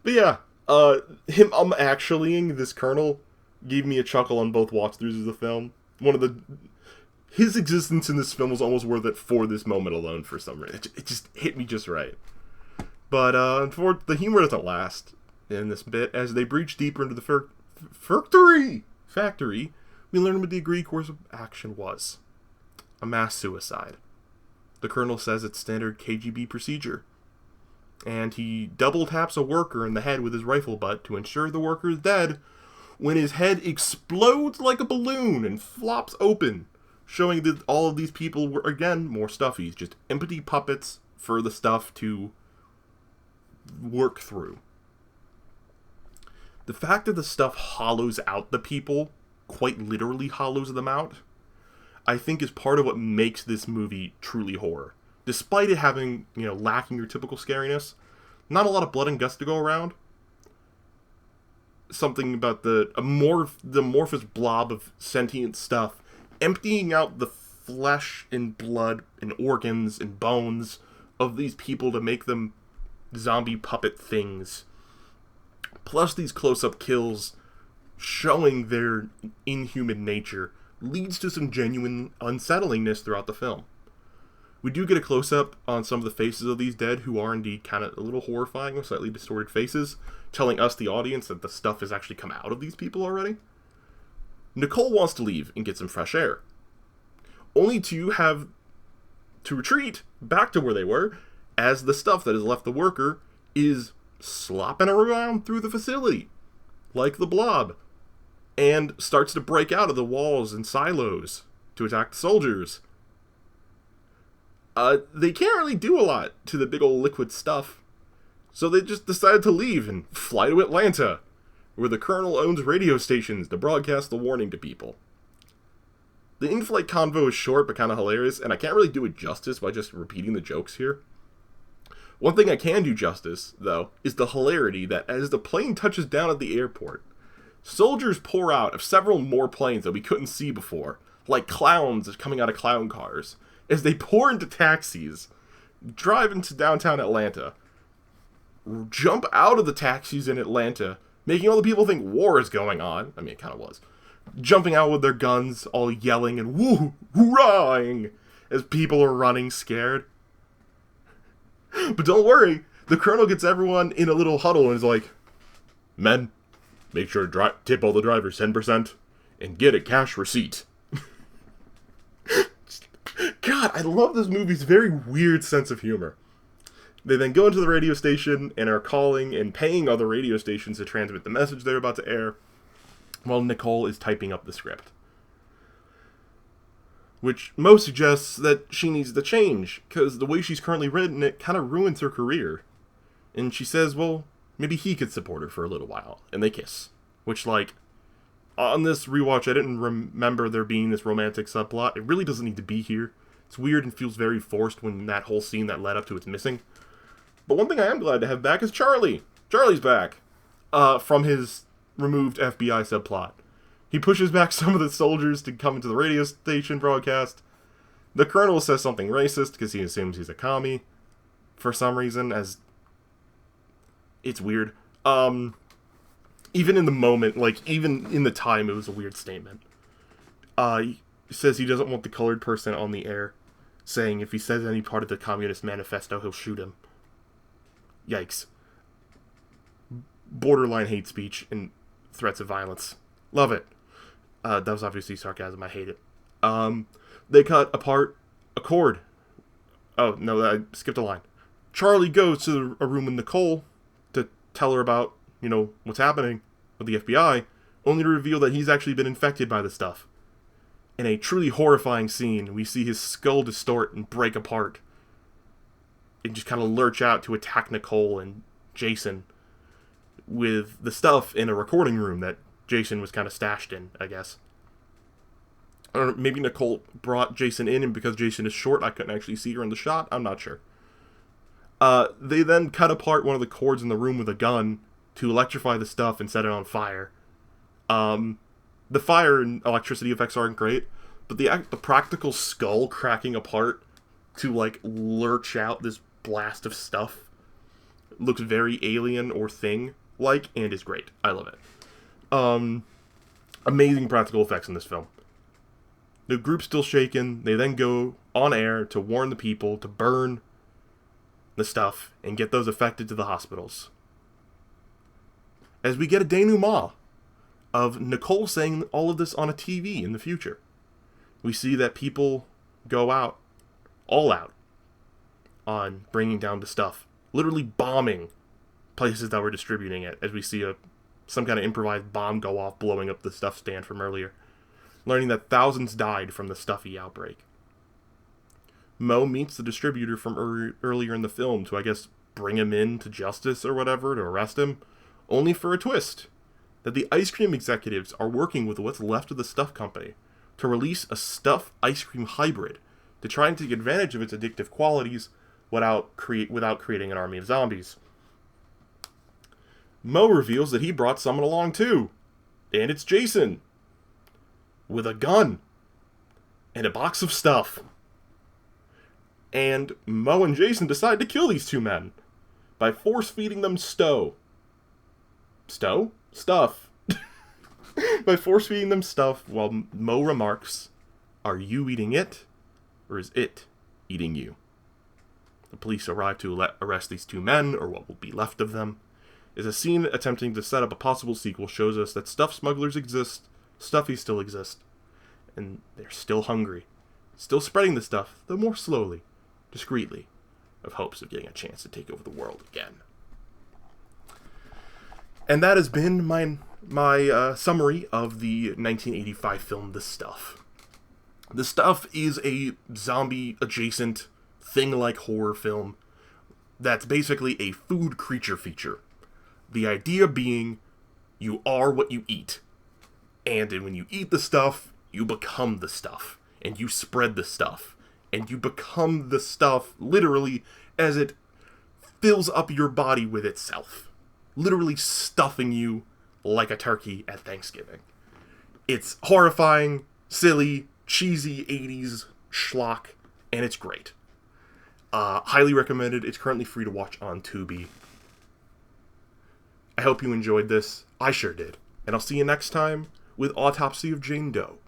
But yeah, him actuallying this colonel gave me a chuckle on both watch-throughs of the film. His existence in this film was almost worth it for this moment alone for some reason. It just hit me just right. But the humor doesn't last in this bit. As they breach deeper into the factory, we learn what the agreed course of action was. A mass suicide. The colonel says it's standard KGB procedure. And he double taps a worker in the head with his rifle butt to ensure the worker is dead, when his head explodes like a balloon and flops open, showing that all of these people were, again, more stuffies, just empty puppets for the stuff to work through. The fact that the stuff hollows out the people, quite literally hollows them out, I think is part of what makes this movie truly horror. Despite it having, lacking your typical scariness, not a lot of blood and guts to go around. Something about the amorphous blob of sentient stuff emptying out the flesh and blood and organs and bones of these people to make them zombie puppet things. Plus these close-up kills showing their inhuman nature leads to some genuine unsettlingness throughout the film. We do get a close-up on some of the faces of these dead, who are indeed kind of a little horrifying with slightly distorted faces, telling us, the audience, that the stuff has actually come out of these people already. Nicole wants to leave and get some fresh air, only to have to retreat back to where they were, as the stuff that has left the worker is slopping around through the facility, like the blob, and starts to break out of the walls and silos to attack the soldiers. They can't really do a lot to the big old liquid stuff, so they just decided to leave and fly to Atlanta, where the Colonel owns radio stations to broadcast the warning to people. The in-flight convo is short but kind of hilarious, and I can't really do it justice by just repeating the jokes here. One thing I can do justice, though, is the hilarity that as the plane touches down at the airport, soldiers pour out of several more planes that we couldn't see before, like clowns coming out of clown cars, as they pour into taxis, drive into downtown Atlanta, jump out of the taxis in Atlanta, making all the people think war is going on. I mean, it kind of was. Jumping out with their guns, all yelling and woo-hoorahing as people are running scared. But don't worry, the Colonel gets everyone in a little huddle and is like, "Men, make sure to tip all the drivers 10% and get a cash receipt." God, I love this movie's very weird sense of humor. They then go into the radio station and are calling and paying other radio stations to transmit the message they're about to air, while Nicole is typing up the script. Which most suggests that she needs to change, because the way she's currently written it kind of ruins her career. And she says, well, maybe he could support her for a little while, and they kiss. Which, on this rewatch, I didn't remember there being this romantic subplot. It really doesn't need to be here. It's weird and feels very forced when that whole scene that led up to it's missing. But one thing I am glad to have back is Charlie. Charlie's back. From his removed FBI subplot. He pushes back some of the soldiers to come into the radio station broadcast. The Colonel says something racist because he assumes he's a commie. For some reason, as... It's weird. Even in the moment, even in the time, it was a weird statement. He says he doesn't want the colored person on the air, saying if he says any part of the Communist Manifesto, he'll shoot him. Yikes. Borderline hate speech and threats of violence. Love it. That was obviously sarcasm. I hate it. They cut apart a cord. Oh, no, I skipped a line. Charlie goes to a room with Nicole to tell her about, what's happening with the FBI, only to reveal that he's actually been infected by the stuff. In a truly horrifying scene, we see his skull distort and break apart, and just kind of lurch out to attack Nicole and Jason with the stuff in a recording room that Jason was kind of stashed in, I guess. Or maybe Nicole brought Jason in, and because Jason is short, I couldn't actually see her in the shot. I'm not sure. They then cut apart one of the cords in the room with a gun to electrify the stuff and set it on fire. The fire and electricity effects aren't great, but the practical skull cracking apart to, lurch out this blast of stuff looks very Alien or Thing-like, and is great. I love it. Amazing practical effects in this film. The group's still shaken. They then go on air to warn the people to burn the stuff and get those affected to the hospitals. As we get a denouement of Nicole saying all of this on a TV in the future. We see that people go out, all out, on bringing down the stuff. Literally bombing places that were distributing it, as we see some kind of improvised bomb go off, blowing up the stuff stand from earlier. Learning that thousands died from the stuffy outbreak. Mo meets the distributor from earlier in the film to, I guess, bring him in to justice or whatever to arrest him, only for a twist that the ice cream executives are working with what's left of the Stuff Company to release a Stuff ice cream hybrid to try and take advantage of its addictive qualities without creating an army of zombies. Mo reveals that he brought someone along too, and it's Jason, with a gun and a box of stuff. And Mo and Jason decide to kill these two men by force-feeding them stuff. By force-feeding them stuff while Mo remarks, "Are you eating it, or is it eating you?" The police arrive to arrest these two men, or what will be left of them. Is a scene attempting to set up a possible sequel shows us that stuff smugglers exist, Stuffies still exist, and they're still hungry. Still spreading the stuff, though more slowly, discreetly, of hopes of getting a chance to take over the world again. And that has been my summary of the 1985 film The Stuff. The Stuff is a zombie-adjacent, thing-like horror film that's basically a food creature feature. The idea being, you are what you eat. And when you eat the stuff, you become the stuff. And you spread the stuff. And you become the stuff, literally, as it fills up your body with itself. Literally stuffing you like a turkey at Thanksgiving. It's horrifying, silly, cheesy 80s schlock, and it's great. Highly recommended. It's currently free to watch on Tubi. I hope you enjoyed this. I sure did. And I'll see you next time with Autopsy of Jane Doe.